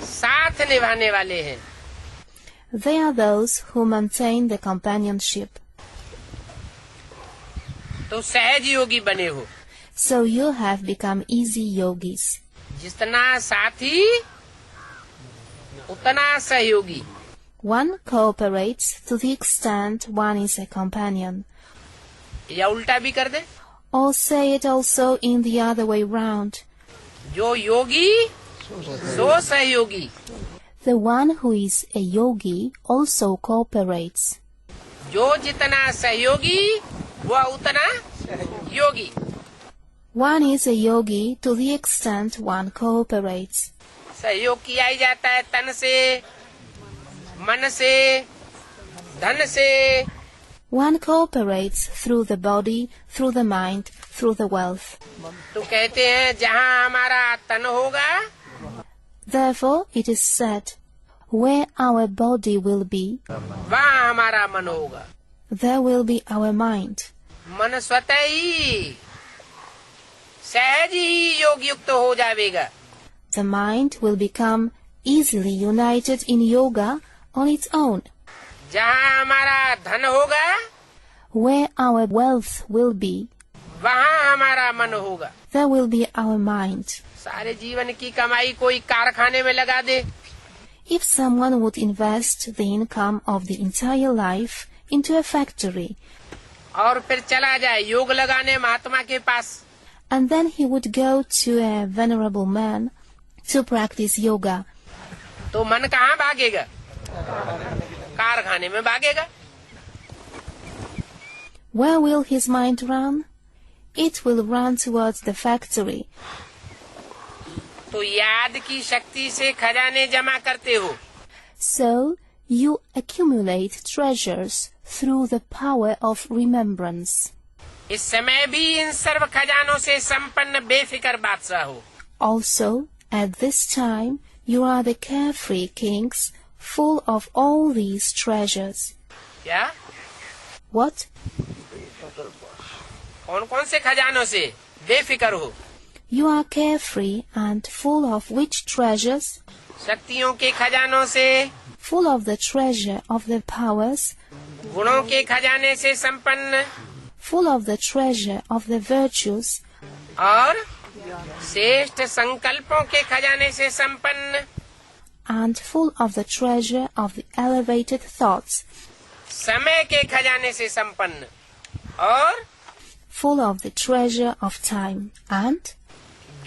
Speaker 2: साथ निभाने वाले हैं.
Speaker 1: They are those who maintain the companionship.
Speaker 2: तो सहज योगी बने हो.
Speaker 1: So you have become easy yogis.
Speaker 2: जितना साथी उतना सहयोगी.
Speaker 1: One cooperates to the extent one is a companion.
Speaker 2: या उल्टा भी कर दे.
Speaker 1: Or say it also in the other way round.
Speaker 2: जो योगी सो सहयोगी.
Speaker 1: The one who is a yogi also cooperates.
Speaker 2: जो जितना सहयोगी वह उतना योगी.
Speaker 1: One is a yogi to the extent one cooperates.
Speaker 2: सहयोग किया ही जाता है तन से, मन से, धन से.
Speaker 1: One cooperates through the body, through the mind, through the wealth.
Speaker 2: तो कहते हैं जहाँ हमारा तन होगा
Speaker 1: Therefore, it is said, where our body will be,
Speaker 2: वहाँ हमारा मन होगा.
Speaker 1: there will be our mind.
Speaker 2: मन स्वतः ही सहज ही योग युक्त हो जाएगा.
Speaker 1: The mind will become easily united in yoga on its own.
Speaker 2: जहाँ हमारा धन होगा
Speaker 1: Where our wealth will be,
Speaker 2: वहाँ हमारा मन होगा.
Speaker 1: there will be our mind.
Speaker 2: सारे जीवन की कमाई कोई कारखाने में लगा दे,
Speaker 1: If someone would invest the income of the entire life into a factory,
Speaker 2: और फिर चला जाए योग लगाने महात्मा के पास,
Speaker 1: and then he would go to a venerable man to practice yoga,
Speaker 2: तो मन कहाँ भागेगा? कारखाने में भागेगा.
Speaker 1: where will his mind run? It will run towards the factory.
Speaker 2: तो याद की शक्ति से खजाने जमा करते हो.
Speaker 1: So you accumulate treasures through the power of remembrance.
Speaker 2: इस समय भी इन सर्व खजानों से संपन्न बेफिक्र बादशाह हो.
Speaker 1: Also, at this time, you are the carefree kings, full of all these treasures.
Speaker 2: क्या?
Speaker 1: What?
Speaker 2: कौन कौन से खजानों से बेफिक्र हो?
Speaker 1: You are carefree and full of which treasures?
Speaker 2: शक्तियों के खजानों से,
Speaker 1: Full of the treasure of the powers,
Speaker 2: गुणों के खजाने से संपन्न,
Speaker 1: full of the treasure of the virtues,
Speaker 2: और श्रेष्ठ संकल्पों के खजाने से संपन्न.
Speaker 1: and full of the treasure of the elevated thoughts,
Speaker 2: समय के खजाने से संपन्न, और
Speaker 1: full of the treasure of time, and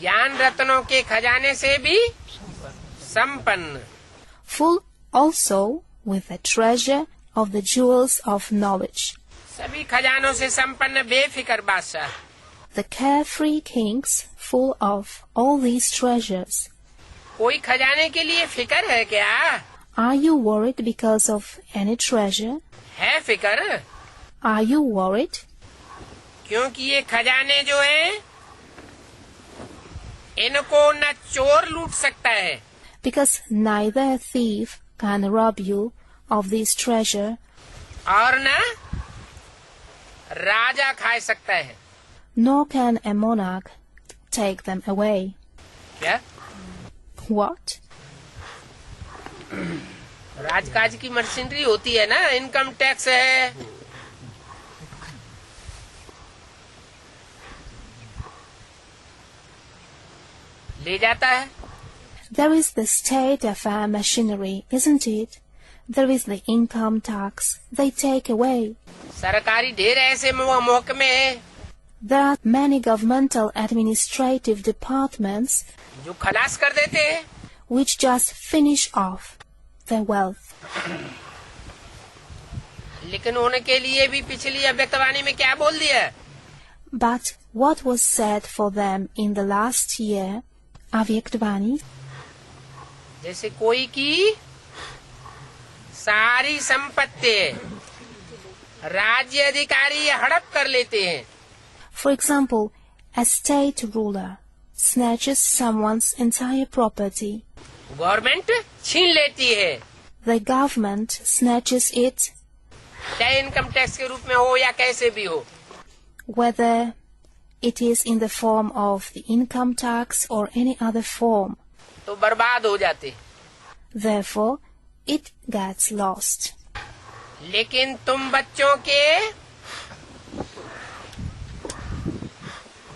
Speaker 2: ज्ञान रत्नों के खजाने से भी संपन्न.
Speaker 1: full also with the treasure of the jewels of knowledge.
Speaker 2: सभी खजानों से संपन्न बेफिक्र बादशाह.
Speaker 1: The carefree kings, full of all these treasures.
Speaker 2: कोई खजाने के लिए फिक्र है क्या?
Speaker 1: Are you worried because of any treasure?
Speaker 2: है फिक्र,
Speaker 1: Are you worried?
Speaker 2: क्योंकि ये खजाने जो हैं, इनको न चोर लूट सकता है,
Speaker 1: Because neither a thief can rob you of this treasure,
Speaker 2: और न राजा खा सकता है.
Speaker 1: nor can a monarch take them away.
Speaker 2: क्या?
Speaker 1: What?
Speaker 2: राजकाज की मशीनरी होती है ना, इनकम टैक्स है, ले जाता है.
Speaker 1: There is the state affair machinery, isn't it? There is the income tax they take away.
Speaker 2: सरकारी ढेर ऐसे महकमे हैं
Speaker 1: There are many governmental administrative departments
Speaker 2: जो खलास कर देते हैं.
Speaker 1: which just finish off their wealth.
Speaker 2: लेकिन उनके लिए भी पिछली अव्यक्तवाणी में क्या बोल दिया?
Speaker 1: But what was said for them in the last year, Avyaktvani,
Speaker 2: जैसे कोई की सारी संपत्ति राज्य अधिकारी हड़प कर लेते हैं.
Speaker 1: for example, a state ruler snatches someone's entire property.
Speaker 2: Government छीन लेती है.
Speaker 1: the government snatches it,
Speaker 2: चाहे इनकम टैक्स के रूप में हो या कैसे भी हो,
Speaker 1: whether it is in the form of the income tax or any other form.
Speaker 2: तो बर्बाद हो जाते।
Speaker 1: Therefore, it gets lost.
Speaker 2: लेकिन तुम बच्चों के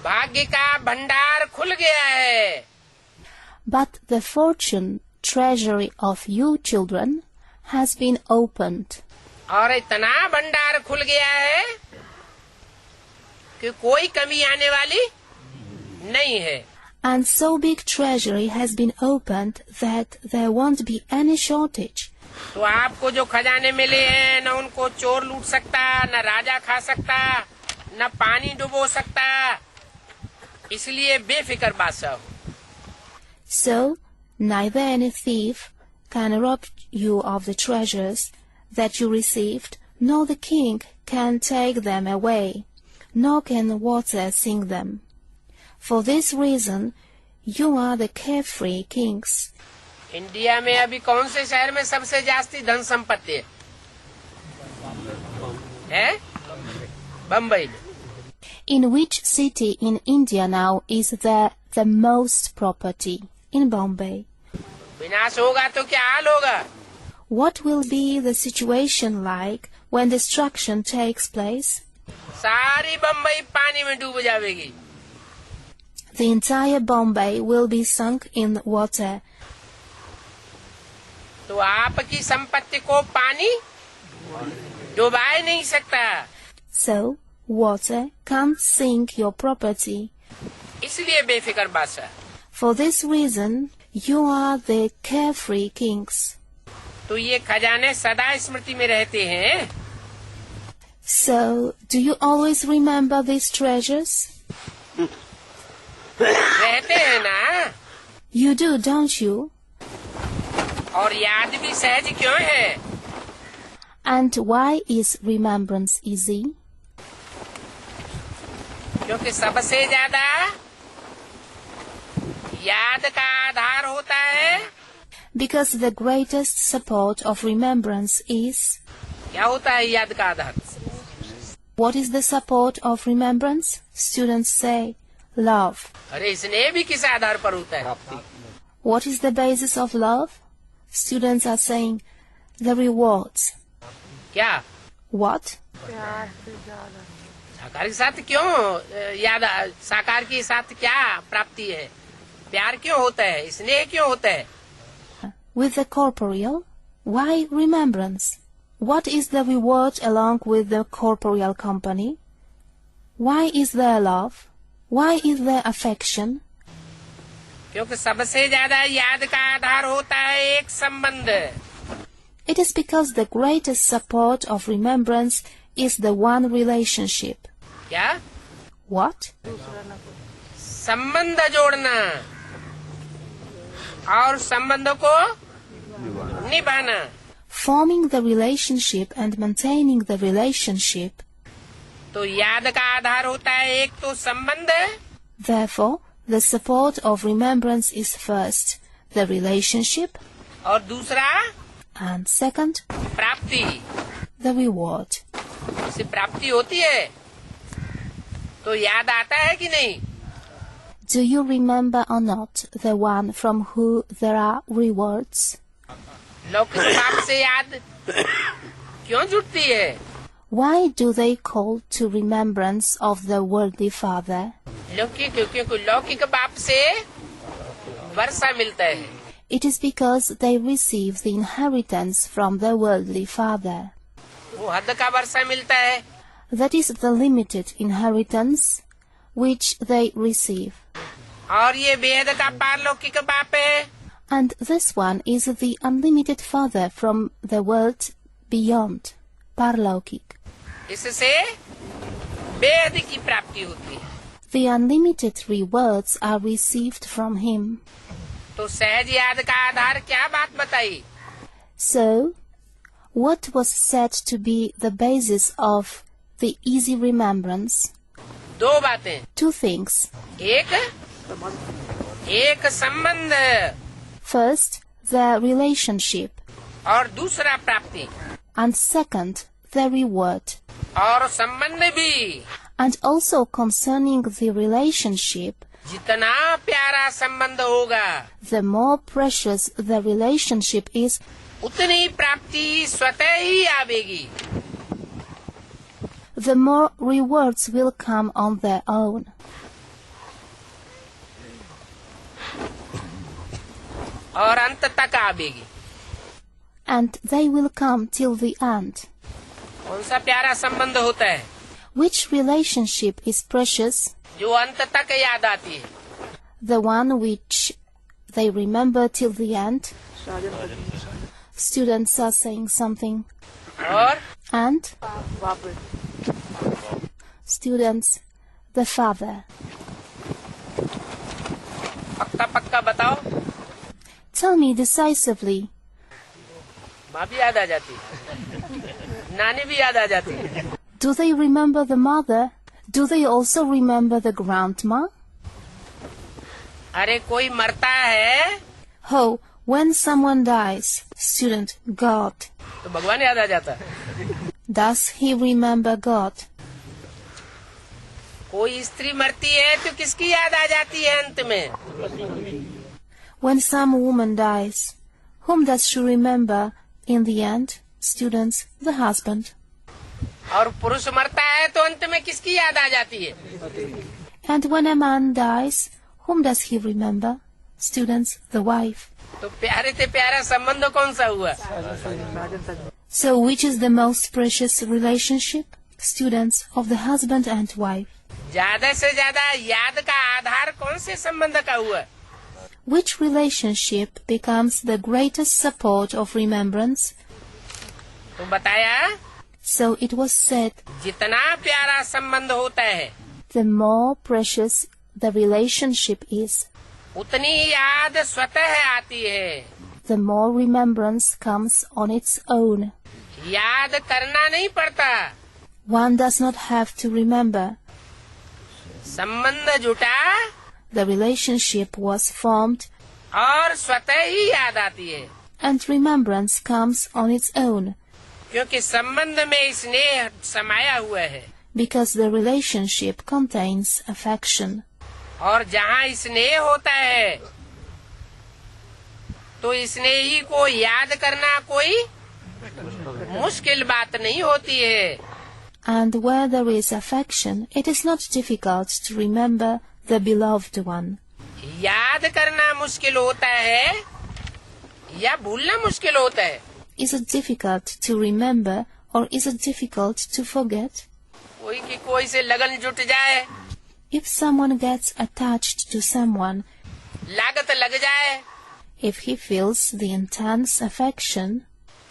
Speaker 2: भाग्य का भंडार खुल गया है।
Speaker 1: But the fortune treasury of you children has been opened.
Speaker 2: और इतना भंडार खुल गया है कि कोई कमी आने वाली नहीं है।
Speaker 1: And so big treasury has been opened that there won't be any shortage.
Speaker 2: तो आपको जो खजाने मिले हैं न उनको चोर लूट सकता, न राजा खा सकता, न पानी डुबो सकता, इसलिए बेफिक्र बादशाह हो।
Speaker 1: So neither any thief can rob you of the treasures that you received, nor the king can take them away, nor can water sink them. For this reason, you are the carefree kings.
Speaker 2: India में अभी कौन से शहर में सबसे जास्ती धन संपत्ति है? बम्बई में।
Speaker 1: In which city in India now is there the most property? In Bombay.
Speaker 2: विनाश होगा तो क्या हाल होगा?
Speaker 1: What will be the situation like when destruction takes place?
Speaker 2: सारी बम्बई पानी में डूब जाएगी।
Speaker 1: The entire Bombay will be sunk in water.
Speaker 2: तो आपकी संपत्ति को पानी डुबा नहीं सकता।
Speaker 1: So, water can't sink your property.
Speaker 2: इसलिए बेफिक्र बादशाह।
Speaker 1: For this reason, you are the carefree kings.
Speaker 2: तो ये खजाने सदा स्मृति में रहते हैं।
Speaker 1: So, do you always remember these treasures?
Speaker 2: रहते हैं ना?
Speaker 1: You do, don't you?
Speaker 2: और याद भी सहज क्यों है?
Speaker 1: And why is remembrance easy?
Speaker 2: क्योंकि सबसे ज्यादा याद का आधार होता है।
Speaker 1: Because the greatest support of remembrance is...
Speaker 2: क्या होता है याद का आधार?
Speaker 1: What is the support of remembrance? Students say, love.
Speaker 2: अरे स्नेह भी किस आधार पर होता है?
Speaker 1: What is the basis of love? Students are saying, the rewards.
Speaker 2: क्या?
Speaker 1: What?
Speaker 2: साकार के साथ क्यों याद? साकार के साथ क्या प्राप्ति है? प्यार क्यों होता है? स्नेह क्यों होता है?
Speaker 1: With the corporeal, why remembrance? What is the reward along with the corporeal company? Why is there love? Why is there affection?
Speaker 2: क्योंकि सबसे ज्यादा याद का आधार होता है एक संबंध।
Speaker 1: It is because the greatest support of remembrance is the one relationship.
Speaker 2: क्या?
Speaker 1: What?
Speaker 2: संबंध जोड़ना और संबंधों को निभाना।
Speaker 1: Forming the relationship and maintaining the relationship.
Speaker 2: तो याद का आधार होता है एक तो संबंध,
Speaker 1: Therefore, the support of remembrance is first the relationship,
Speaker 2: और दूसरा
Speaker 1: and second,
Speaker 2: प्राप्ति।
Speaker 1: the reward.
Speaker 2: इससे प्राप्ति होती है तो याद आता है कि नहीं?
Speaker 1: Do you remember or not the one from who there are rewards?
Speaker 2: लौकिक बाप से याद क्यों जुटती है?
Speaker 1: Why do they call to remembrance of the worldly father?
Speaker 2: क्योंकि लौकिक बाप से वर्षा मिलता है।
Speaker 1: It is because they receive the inheritance from the worldly father.
Speaker 2: वो हद का वर्षा मिलता है।
Speaker 1: That is the limited inheritance which they receive.
Speaker 2: और ये बेहद का पारलौकिक बाप है।
Speaker 1: And this one is the unlimited father from the world beyond, Parlaukik.
Speaker 2: इससे बेहद की प्राप्ति होती है।
Speaker 1: The unlimited rewards are received from him.
Speaker 2: तो सहज याद का आधार क्या बात बताई?
Speaker 1: So, what was said to be the basis of the easy remembrance?
Speaker 2: दो बातें।
Speaker 1: Two things.
Speaker 2: एक संबंध
Speaker 1: First, the relationship.
Speaker 2: और दूसरा प्राप्ति,
Speaker 1: and second, the reward.
Speaker 2: और संबंध भी,
Speaker 1: And also concerning the relationship,
Speaker 2: जितना प्यारा संबंध होगा
Speaker 1: the more precious the relationship is,
Speaker 2: उतनी प्राप्ति स्वतः ही आवेगी.
Speaker 1: the more rewards will come on their own.
Speaker 2: और अंत तक आवेगी.
Speaker 1: And they will come till the end.
Speaker 2: कौन सा प्यारा संबंध होता है
Speaker 1: Which relationship is precious?
Speaker 2: जो अंत तक याद आती है?
Speaker 1: The one which they remember till the end? Students are saying something.
Speaker 2: और
Speaker 1: And? Students, the father.
Speaker 2: पक्का पक्का बताओ.
Speaker 1: Tell me decisively.
Speaker 2: माँ भी याद आ जाती है, नानी भी याद आ जाती है.
Speaker 1: Do they remember the mother? Do they also remember the grandma?
Speaker 2: अरे कोई मरता है
Speaker 1: Oh, when someone dies. Student, God.
Speaker 2: तो भगवान याद आ जाता है.
Speaker 1: Does he remember God?
Speaker 2: कोई स्त्री मरती है तो किसकी याद आ जाती है अंत में?
Speaker 1: When some woman dies, whom does she remember in the end? Students, the husband.
Speaker 2: और पुरुष मरता है तो अंत में किसकी याद आ जाती है?
Speaker 1: And when a man dies, whom does he remember? Students, the wife.
Speaker 2: तो प्यारे से प्यारा संबंध कौन सा हुआ?
Speaker 1: So which is the most precious relationship? Students, of the husband and wife.
Speaker 2: ज्यादा से ज्यादा याद का आधार कौन से संबंध का हुआ?
Speaker 1: Which relationship becomes the greatest support of remembrance?
Speaker 2: तो बताया,
Speaker 1: So it was said,
Speaker 2: जितना प्यारा संबंध होता है
Speaker 1: the more precious the relationship is,
Speaker 2: उतनी याद स्वतः आती है.
Speaker 1: the more remembrance comes on its own.
Speaker 2: याद करना नहीं पड़ता.
Speaker 1: One does not have to remember.
Speaker 2: संबंध जुटा
Speaker 1: The relationship was formed
Speaker 2: और स्वतः ही याद आती है,
Speaker 1: and remembrance comes on its own,
Speaker 2: क्योंकि संबंध में स्नेह समाया हुआ है.
Speaker 1: because the relationship contains affection.
Speaker 2: और जहाँ स्नेह होता है तो स्नेही को याद करना कोई मुश्किल बात नहीं होती है.
Speaker 1: And where there is affection, it is not difficult to remember the beloved one.
Speaker 2: याद करना मुश्किल होता है या भूलना मुश्किल होता है?
Speaker 1: Is it difficult to remember or is it difficult to forget?
Speaker 2: कोई की कोई से लगन जुट जाए,
Speaker 1: If someone gets attached to someone,
Speaker 2: लागत लग जाए,
Speaker 1: if he feels the intense affection,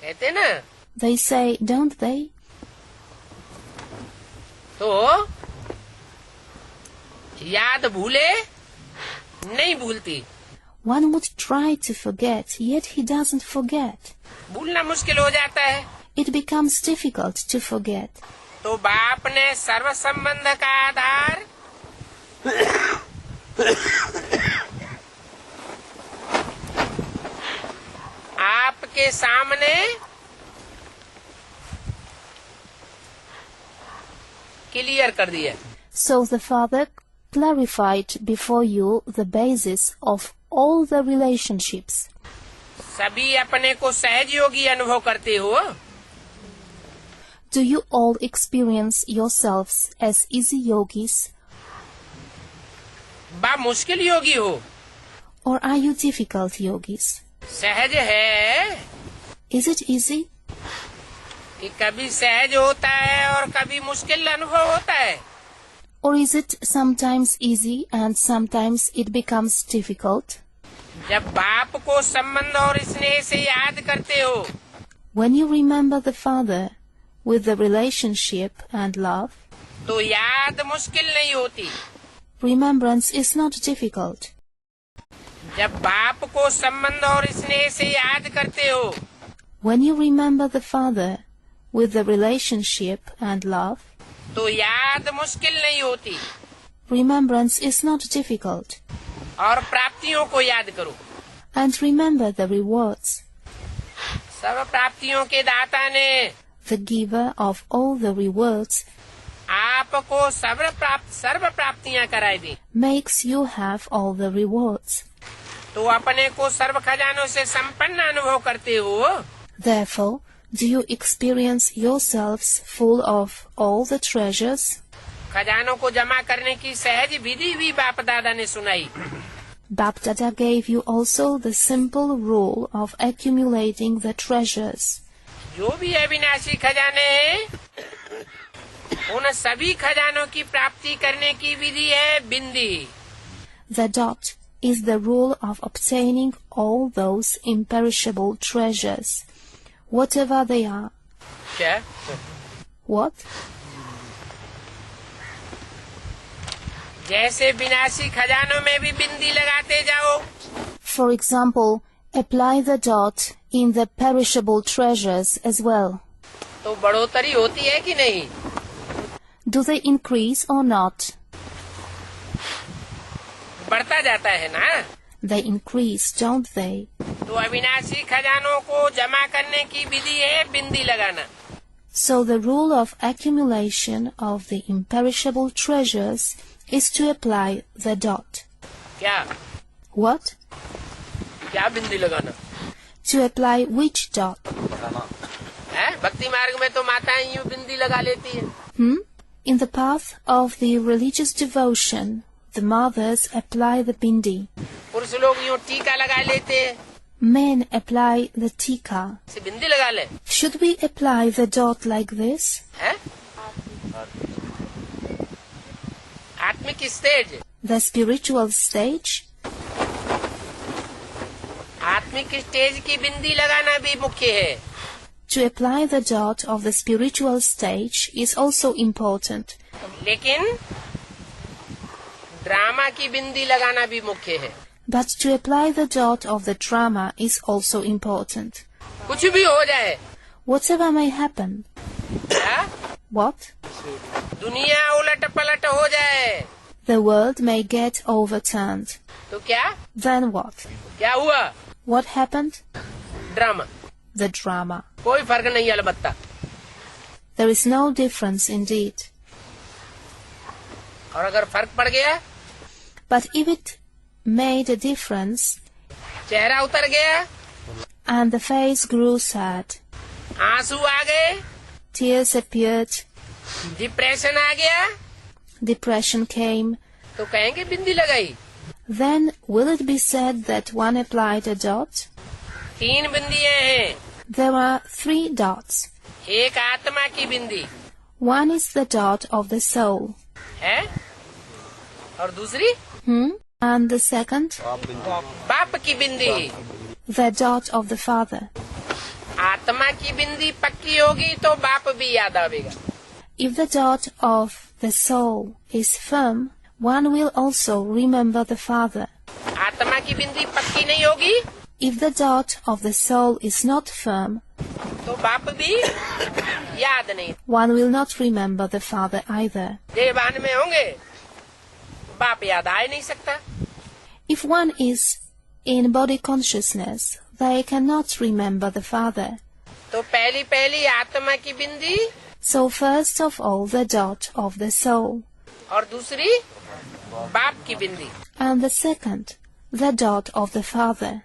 Speaker 2: कहते ना,
Speaker 1: they say, don't they?
Speaker 2: तो याद भूले नहीं भूलती.
Speaker 1: One would try to forget, yet he doesn't forget.
Speaker 2: भूलना मुश्किल हो जाता है.
Speaker 1: It becomes difficult to forget.
Speaker 2: तो बाप ने सर्व संबंध का आधार आपके सामने क्लियर कर दिया.
Speaker 1: So the Father clarified before you the basis of all the relationships.
Speaker 2: सभी अपने को सहज योगी अनुभव करते हो.
Speaker 1: Do you all experience yourselves as easy yogis,
Speaker 2: बा मुश्किल योगी हो.
Speaker 1: or are you difficult yogis?
Speaker 2: सहज है
Speaker 1: Is it easy?
Speaker 2: कि कभी सहज होता है और कभी मुश्किल अनुभव होता है.
Speaker 1: Or is it sometimes easy and sometimes it becomes difficult?
Speaker 2: जब बाप को संबंध और स्नेह से याद करते हो
Speaker 1: When you remember the Father with the relationship and love,
Speaker 2: तो याद मुश्किल नहीं होती.
Speaker 1: remembrance is not difficult.
Speaker 2: जब बाप को संबंध और स्नेह से याद करते हो
Speaker 1: When you remember the Father with the relationship and love,
Speaker 2: तो याद मुश्किल नहीं होती.
Speaker 1: remembrance is not difficult.
Speaker 2: और प्राप्तियों को याद करो.
Speaker 1: And remember the rewards.
Speaker 2: सर्व प्राप्तियों के दाता ने
Speaker 1: the giver of all the rewards,
Speaker 2: आपको सर्व प्राप्तियां कराई दी,
Speaker 1: makes you have all the rewards.
Speaker 2: तो अपने को सर्व खजानों से संपन्न अनुभव करते हो।
Speaker 1: Therefore, do you experience yourselves full of all the treasures?
Speaker 2: खजानों को जमा करने की सहज विधि भी बाप दादा ने सुनाई।
Speaker 1: Bap Dada gave you also the simple rule of accumulating the treasures.
Speaker 2: जो भी अविनाशी खजाने हैं, उन सभी खजानों की प्राप्ति करने की विधि है बिंदी।
Speaker 1: The dot is the rule of obtaining all those imperishable treasures, whatever they are.
Speaker 2: क्या?
Speaker 1: What?
Speaker 2: जैसे विनाशी खजानों में भी बिंदी लगाते जाओ।
Speaker 1: For example, apply the dot in the perishable treasures as well.
Speaker 2: तो बढ़ोतरी होती है कि नहीं?
Speaker 1: Do they increase or not?
Speaker 2: बढ़ता जाता है ना।
Speaker 1: They increase, don't they?
Speaker 2: तो अविनाशी खजानों को जमा करने की विधि है बिंदी लगाना।
Speaker 1: So the rule of accumulation of the imperishable treasures is to apply the dot.
Speaker 2: क्या?
Speaker 1: What?
Speaker 2: क्या बिंदी लगाना?
Speaker 1: To apply which dot?
Speaker 2: है? भक्ति मार्ग में तो माताएं यूं बिंदी लगा लेती है।
Speaker 1: In the path of the religious devotion, the mothers apply the bindi.
Speaker 2: पुरुष लोग यूं टीका लगा लेते हैं।
Speaker 1: Men apply the tika.
Speaker 2: से बिंदी लगा ले।
Speaker 1: Should we apply the dot like this?
Speaker 2: है? आत्मिक स्टेज।
Speaker 1: The spiritual stage?
Speaker 2: आत्मिक स्टेज की बिंदी लगाना भी मुख्य है।
Speaker 1: To apply the dot of the spiritual stage is also important.
Speaker 2: लेकिन ड्रामा की बिंदी लगाना भी मुख्य है।
Speaker 1: But to apply the dot of the drama is also important.
Speaker 2: कुछ भी हो जाए।
Speaker 1: Whatever may happen.
Speaker 2: क्या?
Speaker 1: What?
Speaker 2: दुनिया उलट पलट हो जाए।
Speaker 1: The world may get overturned.
Speaker 2: तो क्या?
Speaker 1: Then what?
Speaker 2: क्या हुआ?
Speaker 1: What happened?
Speaker 2: Drama.
Speaker 1: The drama.
Speaker 2: कोई फर्क नहीं अलबत्ता।
Speaker 1: There is no difference indeed.
Speaker 2: और अगर फर्क पड़ गया?
Speaker 1: But if it made a difference,
Speaker 2: चेहरा उतर गया,
Speaker 1: and the face grew sad,
Speaker 2: आंसू आ गए,
Speaker 1: tears appeared,
Speaker 2: डिप्रेशन आ गया,
Speaker 1: depression came,
Speaker 2: तो कहेंगे बिंदी लगाई।
Speaker 1: then will it be said that one applied a dot?
Speaker 2: 3 बिंदियां हैं।
Speaker 1: There are 3 dots.
Speaker 2: एक आत्मा की बिंदी
Speaker 1: One is the dot of the soul.
Speaker 2: है, और दूसरी
Speaker 1: And the second,
Speaker 2: बाप की बिंदी।
Speaker 1: the dot of the father.
Speaker 2: आत्मा की बिंदी पक्की होगी तो बाप भी याद आवेगा।
Speaker 1: If the dot of the soul is firm, one will also remember the father.
Speaker 2: आत्मा की बिंदी पक्की नहीं होगी
Speaker 1: If the dot of the soul is not firm,
Speaker 2: तो बाप भी याद नहीं।
Speaker 1: one will not remember the father either.
Speaker 2: देवान में होंगे, बाप याद आ ही नहीं सकता।
Speaker 1: If one is in body consciousness, they cannot remember the father.
Speaker 2: तो पहली आत्मा की बिंदी
Speaker 1: So first of all, the dot of the soul.
Speaker 2: और दूसरी बाप की बिंदी।
Speaker 1: And the second, the dot of the father.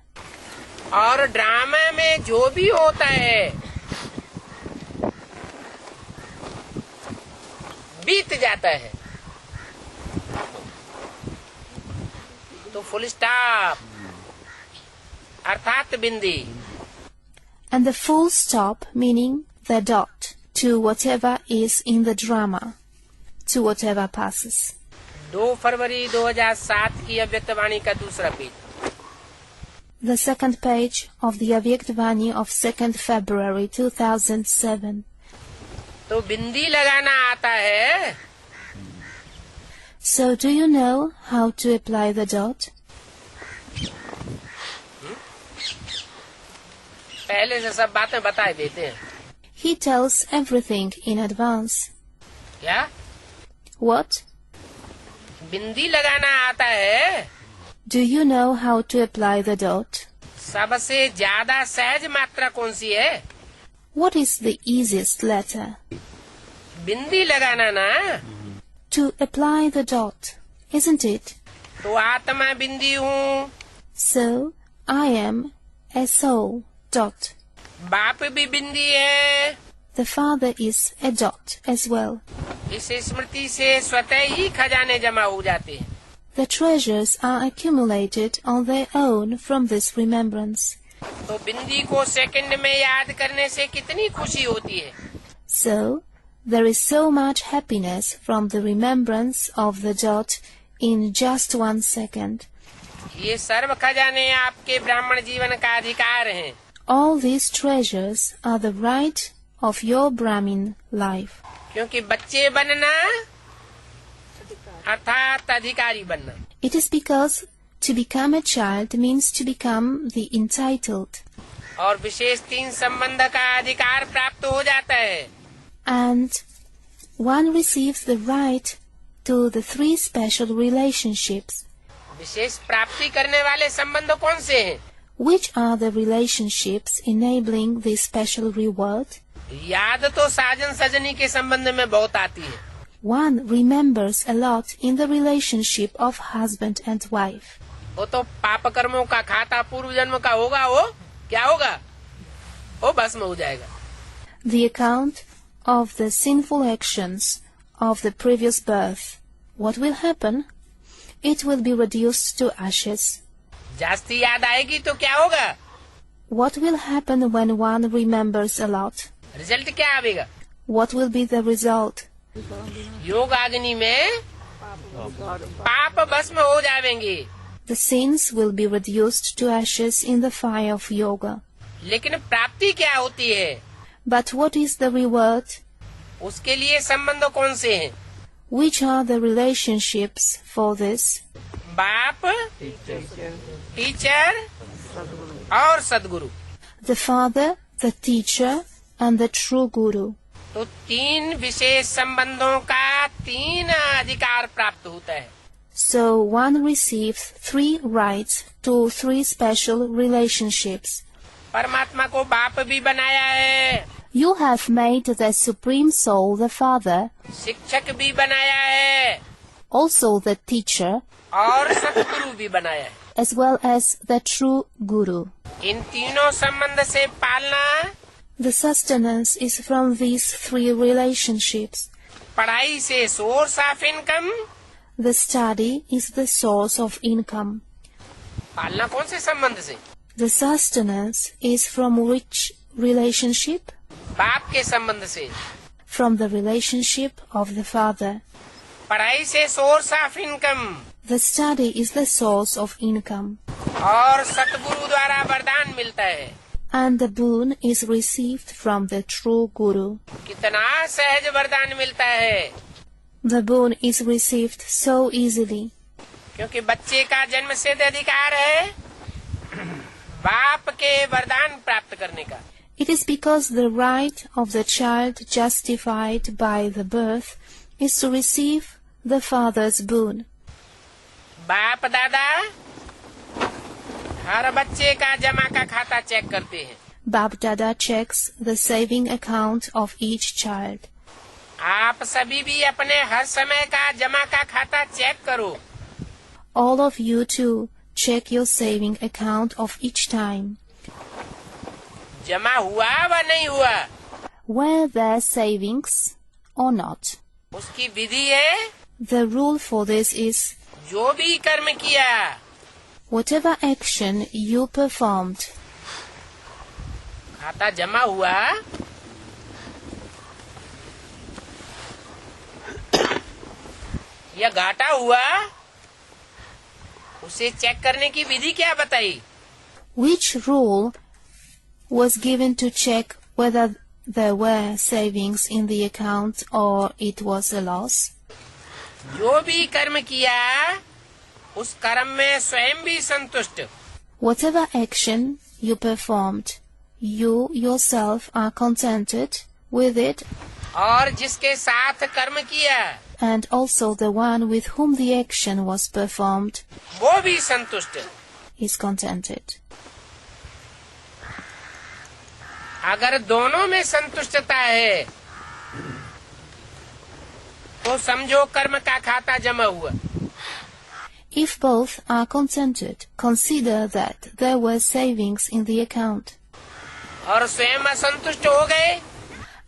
Speaker 2: और ड्रामा में जो भी होता है बीत जाता है, तो फुल स्टॉप अर्थात बिंदी।
Speaker 1: And the full stop meaning the dot to whatever is in the drama, to whatever passes.
Speaker 2: 2 फरवरी 2007 की अव्यक्तवाणी का दूसरा page.
Speaker 1: The second page of the Avyaktvani of 2nd February 2007.
Speaker 2: तो बिंदी लगाना आता है।
Speaker 1: So do you know how to apply the dot?
Speaker 2: पहले से सब बातें बता देते हैं।
Speaker 1: He tells everything in advance.
Speaker 2: क्या?
Speaker 1: What?
Speaker 2: बिंदी लगाना आता है।
Speaker 1: Do you know how to apply the dot?
Speaker 2: सबसे ज्यादा सहज मात्रा कौन सी है?
Speaker 1: What is the easiest letter?
Speaker 2: बिंदी लगाना ना।
Speaker 1: To apply the dot, isn't it?
Speaker 2: तो आत्मा बिंदी हूँ।
Speaker 1: So, I am a soul. Dot.
Speaker 2: बाप भी बिंदी है।
Speaker 1: The father is a dot as well.
Speaker 2: इस स्मृति से स्वतः ही खजाने जमा हो जाते हैं।
Speaker 1: The treasures are accumulated on their own from this remembrance.
Speaker 2: तो बिंदी को सेकंड में याद करने से कितनी खुशी होती है।
Speaker 1: So, there is so much happiness from the remembrance of the dot in just 1 second.
Speaker 2: ये सर्व खजाने आपके ब्राह्मण जीवन का अधिकार हैं।
Speaker 1: All these treasures are the right of your Brahmin life.
Speaker 2: क्योंकि बच्चे बनना अर्थात अधिकारी बनना।
Speaker 1: It is because to become a child means to become the entitled.
Speaker 2: और विशेष 3 संबंध का अधिकार प्राप्त हो जाता है।
Speaker 1: And one receives the right to the 3 special relationships.
Speaker 2: विशेष प्राप्ति करने वाले संबंध कौन से हैं?
Speaker 1: Which are the relationships enabling this special reward?
Speaker 2: याद तो साजन सजनी के संबंध में बहुत आती है।
Speaker 1: One remembers a lot in the relationship of husband and wife.
Speaker 2: वो तो पाप कर्मों का खाता पूर्व जन्म का होगा। वो क्या होगा? वो भस्म हो जाएगा।
Speaker 1: The account of the sinful actions of the previous birth. What will happen? It will be reduced to ashes.
Speaker 2: जास्ती याद आएगी तो क्या होगा?
Speaker 1: What will happen when one remembers a lot?
Speaker 2: Result क्या आएगा?
Speaker 1: What will be the result?
Speaker 2: योग अग्नि में पाप भस्म हो जाएंगे।
Speaker 1: The sins will be reduced to ashes in the fire of yoga.
Speaker 2: लेकिन प्राप्ति क्या होती है?
Speaker 1: But what is the reward?
Speaker 2: उसके लिए संबंध कौन से हैं?
Speaker 1: Which are the relationships for this?
Speaker 2: बाप, टीचर और सदगुरु।
Speaker 1: The father, the teacher, and the true guru.
Speaker 2: तो 3 विशेष संबंधों का 3 अधिकार प्राप्त होता है।
Speaker 1: So one receives 3 rights to 3 special relationships.
Speaker 2: परमात्मा को बाप भी बनाया है।
Speaker 1: You have made the Supreme Soul the Father,
Speaker 2: शिक्षक भी बनाया है।
Speaker 1: also the teacher,
Speaker 2: और सतगुरु भी बनाया है।
Speaker 1: as well as the true guru.
Speaker 2: इन तीनों संबंध से पालना,
Speaker 1: The sustenance is from these 3 relationships.
Speaker 2: पढ़ाई से source of income,
Speaker 1: The study is the source of income.
Speaker 2: पालना कौन से संबंध से?
Speaker 1: The sustenance is from which relationship?
Speaker 2: बाप के संबंध से।
Speaker 1: From the relationship of the father.
Speaker 2: पढ़ाई से source of income,
Speaker 1: The study is the source of income.
Speaker 2: और सतगुरु द्वारा वरदान मिलता है।
Speaker 1: And the boon is received from the true guru.
Speaker 2: कितना सहज वरदान मिलता है।
Speaker 1: The boon is received so easily.
Speaker 2: क्योंकि बच्चे का जन्म सिद्ध अधिकार है बाप के वरदान प्राप्त करने का।
Speaker 1: It is because the right of the child justified by the birth is to receive the father's boon.
Speaker 2: बाप दादा हर बच्चे का जमा का खाता चेक करते हैं।
Speaker 1: Bap Dada checks the saving account of each child.
Speaker 2: आप सभी भी अपने हर समय का जमा का खाता चेक करो।
Speaker 1: All of you too check your saving account of each time.
Speaker 2: जमा हुआ व नहीं हुआ,
Speaker 1: Were there savings or not?
Speaker 2: उसकी विधि है।
Speaker 1: The rule for this is,
Speaker 2: जो भी कर्म किया,
Speaker 1: whatever action you performed,
Speaker 2: खाता जमा हुआ, या घाटा हुआ, उसे चेक करने की विधि क्या बताई?
Speaker 1: which rule was given to check whether there were savings in the account or it was a loss?
Speaker 2: जो भी कर्म किया उस कर्म में स्वयं भी संतुष्ट।
Speaker 1: Whatever action you performed, you yourself are contented with it,
Speaker 2: और जिसके साथ कर्म किया
Speaker 1: and also the one with whom the action was performed
Speaker 2: वो भी संतुष्ट।
Speaker 1: is contented.
Speaker 2: अगर दोनों में संतुष्टता है तो समझो कर्म का खाता जमा हुआ।
Speaker 1: If both are contented, consider that there were savings in the account.
Speaker 2: और स्वयं असंतुष्ट हो गए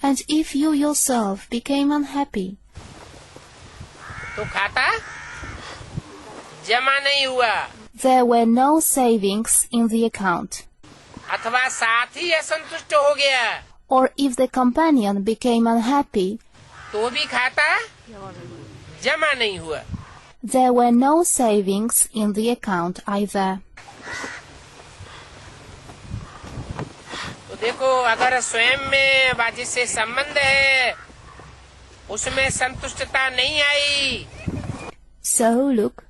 Speaker 1: And if you yourself became unhappy,
Speaker 2: तो खाता जमा नहीं हुआ।
Speaker 1: there were no savings in the account.
Speaker 2: अथवा साथी असंतुष्ट हो गया
Speaker 1: Or if the companion became unhappy,
Speaker 2: तो भी खाता जमा नहीं हुआ।
Speaker 1: there were no savings in the account either.
Speaker 2: तो देखो, अगर स्वयं में व जिससे संबंध है उसमें संतुष्टता नहीं आई,
Speaker 1: So look,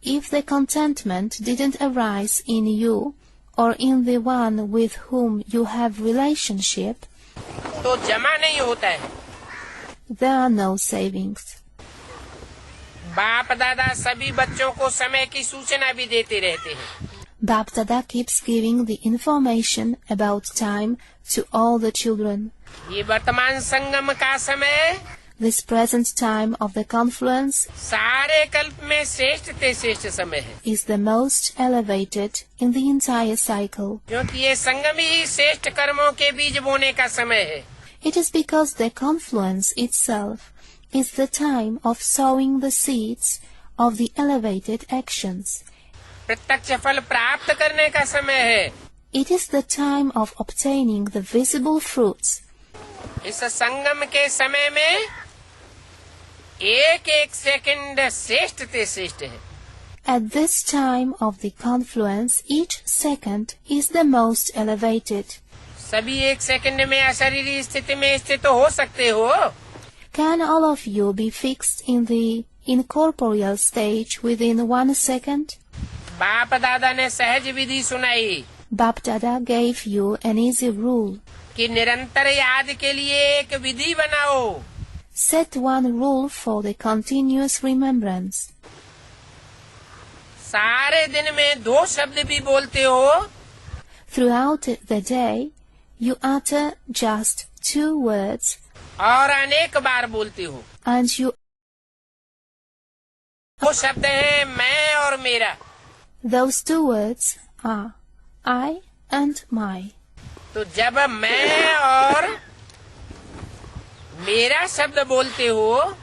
Speaker 1: if the contentment didn't arise in you or in the one with whom you have relationship,
Speaker 2: तो जमा नहीं होता है।
Speaker 1: there are no savings.
Speaker 2: बाप दादा सभी बच्चों को समय की सूचना भी देते रहते हैं।
Speaker 1: Bap Dada keeps giving the information about time to all the children.
Speaker 2: ये वर्तमान संगम का समय
Speaker 1: This present time of the confluence
Speaker 2: सारे कल्प में श्रेष्ठ ते श्रेष्ठ समय है,
Speaker 1: is the most elevated in the entire cycle.
Speaker 2: क्योंकि ये संगम ही श्रेष्ठ कर्मों के बीज बोने का समय है।
Speaker 1: It is because the confluence itself is the time of sowing the seeds of the elevated actions.
Speaker 2: प्रत्यक्ष फल प्राप्त करने का समय है।
Speaker 1: It is the time of obtaining the visible fruits.
Speaker 2: इस संगम के समय में एक एक सेकंड श्रेष्ठ ते श्रेष्ठ है।
Speaker 1: At this time of the confluence, each second is the most elevated.
Speaker 2: सभी एक सेकंड में अशरीरी स्थिति में स्थित हो सकते हो।
Speaker 1: Can all of you be fixed in the incorporeal stage within 1 second?
Speaker 2: बाप दादा ने सहज विधि सुनाई
Speaker 1: Bap Dada gave you an easy rule.
Speaker 2: कि निरंतर याद के लिए एक विधि बनाओ।
Speaker 1: Set one rule for the continuous remembrance.
Speaker 2: सारे दिन में 2 शब्द भी बोलते हो
Speaker 1: Throughout the day, you utter just 2 words
Speaker 2: और अनेक बार बोलते हो।
Speaker 1: and you.
Speaker 2: वो शब्द है मैं और मेरा।
Speaker 1: Those 2 words are I and my.
Speaker 2: तो जब मैं और मेरा शब्द बोलते हो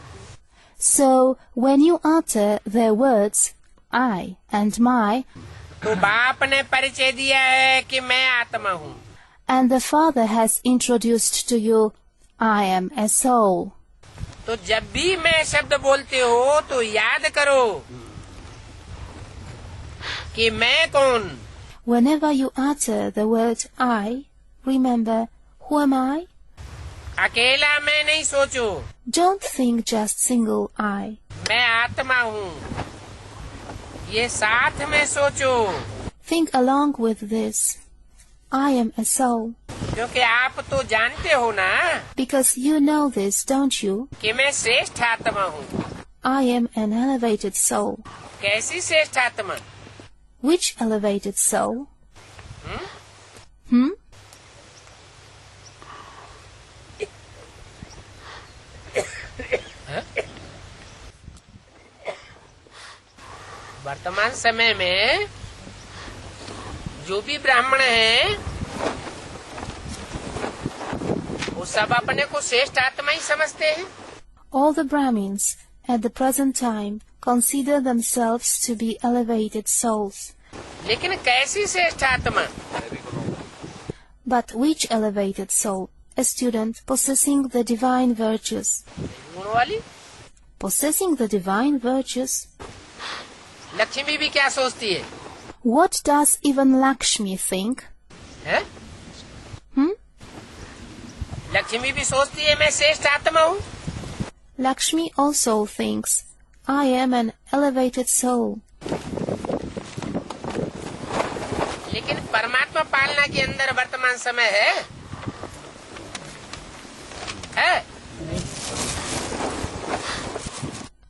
Speaker 1: So when you utter the words I and my,
Speaker 2: तो बाप ने परिचय दिया है कि मैं आत्मा हूँ।
Speaker 1: and the Father has introduced to you, I am a soul.
Speaker 2: तो जब भी मैं शब्द बोलते हो तो याद करो कि मैं कौन।
Speaker 1: Whenever you utter the word I, remember, who am I?
Speaker 2: अकेला मैं नहीं सोचो,
Speaker 1: Don't think just single I.
Speaker 2: मैं आत्मा हूँ, ये साथ में सोचो।
Speaker 1: Think along with this. I am a soul.
Speaker 2: क्योंकि आप तो जानते हो ना
Speaker 1: Because you know this, don't you?
Speaker 2: कि मैं श्रेष्ठ आत्मा हूँ।
Speaker 1: I am an elevated soul.
Speaker 2: कैसी श्रेष्ठ आत्मा?
Speaker 1: Which elevated soul? Hmm?
Speaker 2: वर्तमान समय में जो भी ब्राह्मण हैं वो सब अपने को श्रेष्ठ आत्मा ही समझते हैं।
Speaker 1: All the Brahmins at the present time consider themselves to be elevated souls.
Speaker 2: लेकिन कैसी श्रेष्ठ आत्मा?
Speaker 1: But which elevated soul? A student possessing the divine virtues.
Speaker 2: गुण वाली?
Speaker 1: Possessing the divine virtues?
Speaker 2: Lakshmi भी क्या सोचती है?
Speaker 1: What does even Lakshmi think?
Speaker 2: है? लक्ष्मी भी सोचती है मैं श्रेष्ठ आत्मा हूँ।
Speaker 1: Lakshmi also thinks, I am an elevated soul.
Speaker 2: लेकिन परमात्मा पालना के अंदर वर्तमान समय है?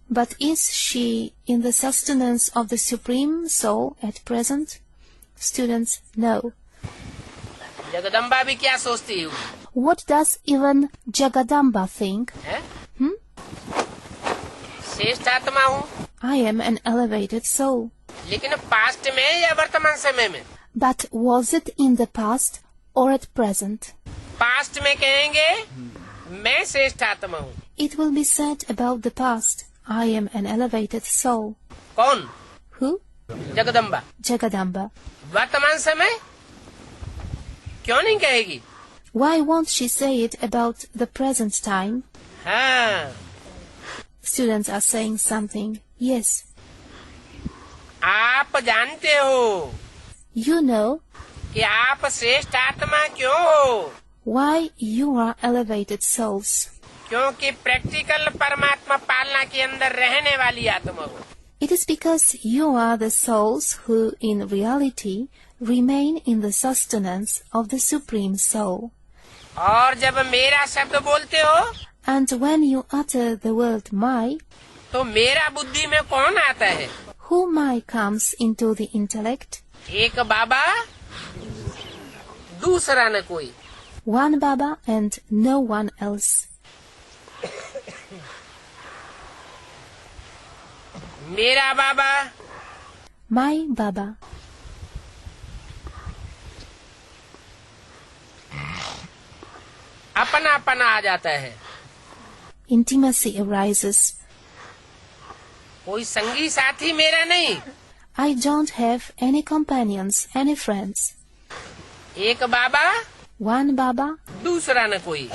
Speaker 1: But is she in the sustenance of the Supreme Soul at present? Students, no.
Speaker 2: Jagdamba भी क्या सोचती है?
Speaker 1: What does even Jagadamba think?
Speaker 2: है? श्रेष्ठ आत्मा हूँ,
Speaker 1: I am an elevated soul.
Speaker 2: लेकिन पास्ट में या वर्तमान समय में?
Speaker 1: But was it in the past or at present?
Speaker 2: Past में कहेंगे मैं श्रेष्ठ आत्मा हूँ।
Speaker 1: It will be said about the past, I am an elevated soul.
Speaker 2: कौन?
Speaker 1: Who?
Speaker 2: जगदम्बा।
Speaker 1: Jagadamba.
Speaker 2: वर्तमान समय क्यों नहीं कहेगी?
Speaker 1: Why won't she say it about the present time?
Speaker 2: हाँ,
Speaker 1: Students are saying something. Yes.
Speaker 2: आप जानते हो
Speaker 1: You know
Speaker 2: कि आप श्रेष्ठ आत्मा क्यों हो?
Speaker 1: why you are elevated souls.
Speaker 2: क्योंकि प्रैक्टिकल परमात्मा पालना के अंदर रहने वाली आत्मा हो।
Speaker 1: It is because you are the souls who in reality remain in the sustenance of the Supreme Soul.
Speaker 2: और जब मेरा शब्द बोलते हो
Speaker 1: And when you utter the word my,
Speaker 2: तो मेरा बुद्धि में कौन आता है?
Speaker 1: who my comes into the intellect?
Speaker 2: एक बाबा, दूसरा न कोई।
Speaker 1: One Baba and no one else.
Speaker 2: मेरा बाबा,
Speaker 1: My Baba.
Speaker 2: अपनापन आ जाता है।
Speaker 1: Intimacy arises.
Speaker 2: कोई संगी साथी मेरा नहीं।
Speaker 1: I don't have any companions, any friends.
Speaker 2: एक बाबा,
Speaker 1: One Baba
Speaker 2: दूसरा न कोई।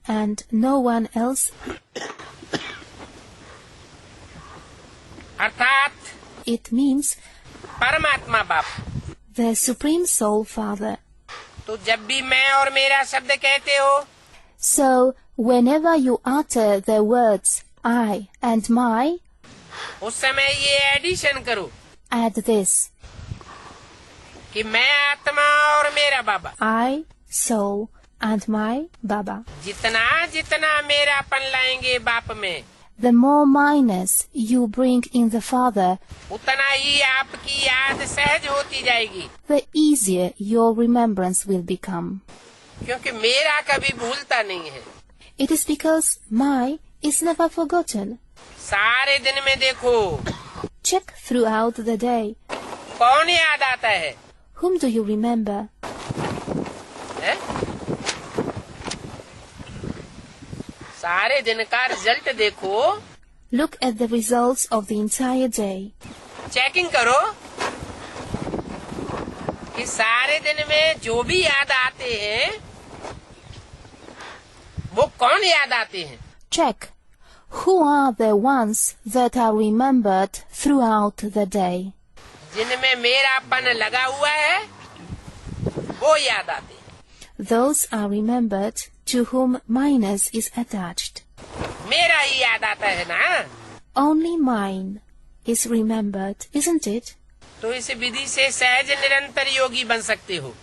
Speaker 1: and no one else.
Speaker 2: अर्थात
Speaker 1: It means
Speaker 2: परमात्मा बाप।
Speaker 1: the Supreme Soul Father.
Speaker 2: तो जब भी मैं और मेरा शब्द कहते हो
Speaker 1: So, whenever you utter the words I and my,
Speaker 2: उस समय ये एडिशन करो
Speaker 1: add this.
Speaker 2: कि मैं आत्मा और मेरा बाबा।
Speaker 1: I, soul, and my Baba.
Speaker 2: जितना जितना मेरापन लाएंगे बाप में,
Speaker 1: The more minus you bring in the Father,
Speaker 2: उतना ही आपकी याद सहज होती जाएगी।
Speaker 1: the easier your remembrance will become.
Speaker 2: क्योंकि मेरा कभी भूलता नहीं है।
Speaker 1: It is because my is never forgotten.
Speaker 2: सारे दिन में देखो
Speaker 1: Check throughout the day.
Speaker 2: कौन याद आता है?
Speaker 1: Whom do you remember?
Speaker 2: है? सारे दिन का रिजल्ट देखो,
Speaker 1: Look at the results of the entire day.
Speaker 2: Checking करो कि सारे दिन में जो भी याद आते हैं वो कौन याद आते हैं?
Speaker 1: Check. Who are the ones that are remembered throughout the day?
Speaker 2: जिनमें मेरापन लगा हुआ है वो याद आते हैं।
Speaker 1: Those are remembered to whom minus is attached.
Speaker 2: मेरा ही याद आता है ना।
Speaker 1: Only mine is remembered, isn't it?
Speaker 2: तो इस विधि से सहज निरंतर योगी बन सकते हो।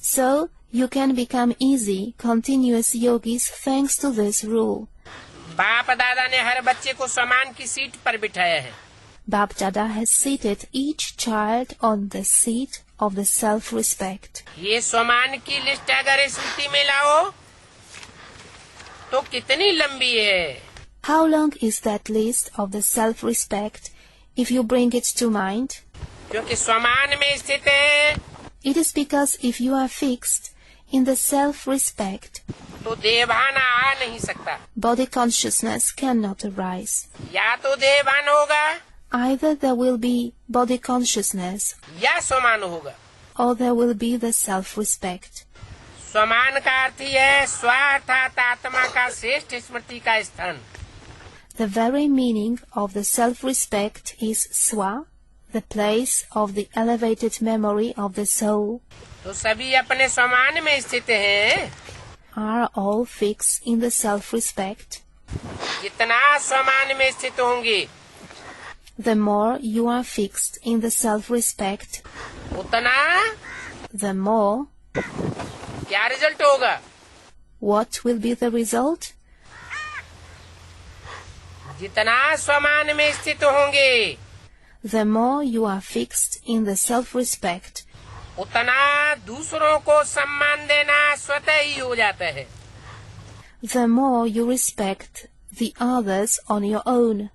Speaker 1: So, you can become easy, continuous yogis thanks to this rule.
Speaker 2: बाप दादा ने हर बच्चे को सम्मान की सीट पर बिठाया है।
Speaker 1: Bap Dada has seated each child on the seat of the self-respect.
Speaker 2: ये सम्मान की लिस्ट अगर स्मृति में लाओ तो कितनी लंबी है?
Speaker 1: How long is that list of the self-respect if you bring it to mind?
Speaker 2: क्योंकि सम्मान में स्थित है
Speaker 1: It is because if you are fixed in the self-respect,
Speaker 2: तो देहभान आ नहीं सकता।
Speaker 1: body consciousness cannot arise.
Speaker 2: या तो देहभान होगा
Speaker 1: Either there will be body consciousness
Speaker 2: या सम्मान होगा।
Speaker 1: or there will be the self-respect.
Speaker 2: सम्मान का अर्थ ही है स्व अर्थात आत्मा का श्रेष्ठ स्मृति का स्थान।
Speaker 1: The very meaning of the self-respect is Swa, the place of the elevated memory of the soul.
Speaker 2: तो सभी अपने सम्मान में स्थित हैं।
Speaker 1: Are all fixed in the self-respect.
Speaker 2: जितना सम्मान में स्थित होंगे
Speaker 1: The more you are fixed in the self-respect,
Speaker 2: उतना
Speaker 1: the more
Speaker 2: क्या रिजल्ट होगा?
Speaker 1: what will be the result?
Speaker 2: जितना सम्मान में स्थित होंगे
Speaker 1: The more you are fixed in the self-respect,
Speaker 2: उतना दूसरों को सम्मान देना स्वतः ही हो जाता है.
Speaker 1: the more you respect the others on your own.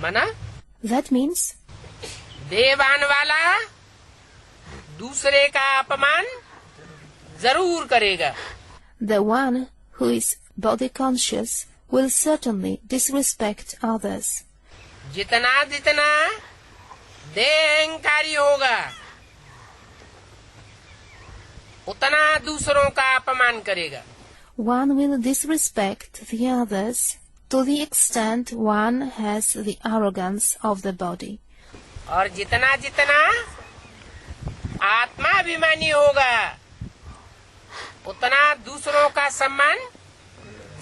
Speaker 2: मना
Speaker 1: That means
Speaker 2: देवान वाला दूसरे का अपमान जरूर करेगा.
Speaker 1: the one who is body conscious will certainly disrespect others.
Speaker 2: जितना जितना देह अहंकारी होगा उतना दूसरों का अपमान करेगा.
Speaker 1: One will disrespect the others to the extent one has the arrogance of the body.
Speaker 2: और जितना जितना आत्माभिमानी होगा उतना दूसरों का सम्मान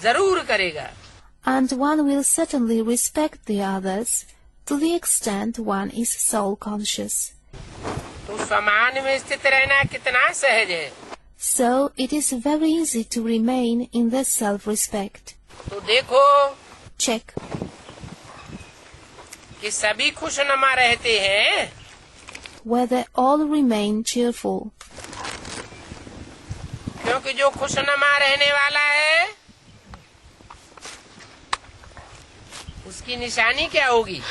Speaker 2: जरूर करेगा.
Speaker 1: And one will certainly respect the others to the extent one is soul conscious.
Speaker 2: तो समान में स्थित रहना कितना सहज है.
Speaker 1: So it is very easy to remain in the self-respect.
Speaker 2: तो देखो
Speaker 1: Check
Speaker 2: कि सभी खुशनुमा रहते हैं.
Speaker 1: whether all remain cheerful.
Speaker 2: क्योंकि जो खुशनुमा रहने वाला है उसकी निशानी क्या होगी.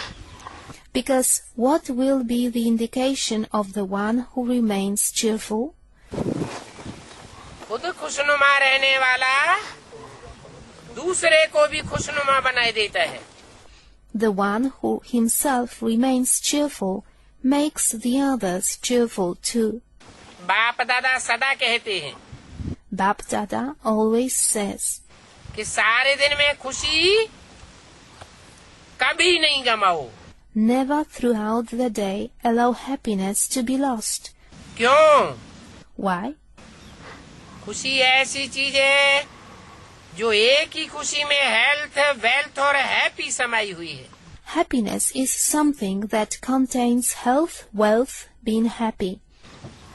Speaker 1: Because what will be the indication of the one who remains cheerful?
Speaker 2: खुद खुशनुमा रहने वाला दूसरे को भी खुशनुमा बनाए देता है.
Speaker 1: The one who himself remains cheerful makes the others cheerful too.
Speaker 2: बाप दादा सदा कहते हैं
Speaker 1: Bap Dada always says,
Speaker 2: कि सारे दिन में खुशी कभी नहीं गमाओ.
Speaker 1: never throughout the day allow happiness to be lost.
Speaker 2: क्यों?
Speaker 1: Why?
Speaker 2: खुशी ऐसी चीज है जो एक ही खुशी में हेल्थ, वेल्थ और हैप्पी समाई हुई है.
Speaker 1: Happiness is something that contains health, wealth, being happy.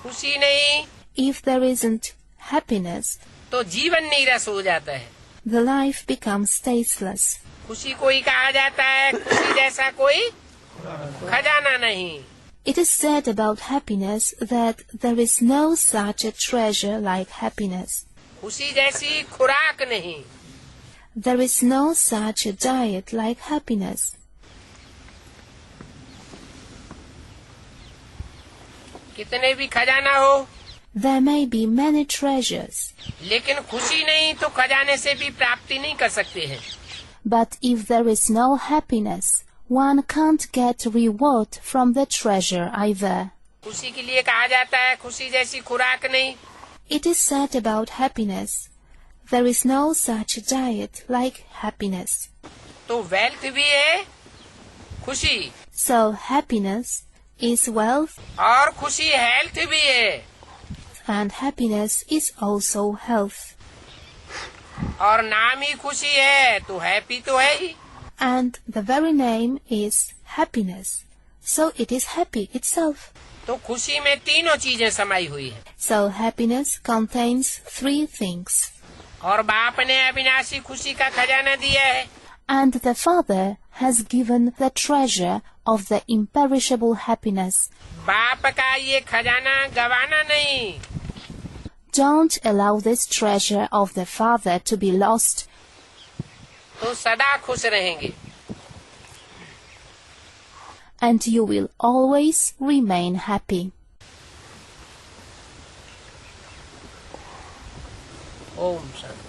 Speaker 2: खुशी नहीं
Speaker 1: If there isn't happiness,
Speaker 2: तो जीवन नीरस हो जाता है.
Speaker 1: the life becomes tasteless.
Speaker 2: खुशी को ही कहा जाता है खुशी जैसा कोई खजाना नहीं.
Speaker 1: It is said about happiness that there is no such a treasure like happiness.
Speaker 2: खुशी जैसी खुराक नहीं.
Speaker 1: There is no such a diet like happiness.
Speaker 2: कितने भी खजाना हो
Speaker 1: There may be many treasures,
Speaker 2: लेकिन खुशी नहीं तो खजाने से भी प्राप्ति नहीं कर सकते हैं.
Speaker 1: but if there is no happiness, one can't get reward from the treasure either.
Speaker 2: खुशी के लिए कहा जाता है खुशी जैसी खुराक नहीं.
Speaker 1: It is said about happiness, there is no such diet like happiness.
Speaker 2: तो वेल्थ भी है खुशी
Speaker 1: So happiness is wealth
Speaker 2: और खुशी हेल्थ भी है.
Speaker 1: and happiness is also health.
Speaker 2: और नाम ही खुशी है तो हैप्पी तो है ही.
Speaker 1: And the very name is happiness. So it is happy itself.
Speaker 2: तो खुशी में तीनों चीजें समाई हुई है.
Speaker 1: So happiness contains three things.
Speaker 2: और बाप ने अविनाशी खुशी का खजाना दिया है.
Speaker 1: And the Father has given the treasure of the imperishable happiness.
Speaker 2: बाप का ये खजाना गवाना नहीं.
Speaker 1: Don't allow this treasure of the Father to be lost.
Speaker 2: तो सदा खुश रहेंगे.
Speaker 1: And you will always remain happy.
Speaker 2: Om Shanti.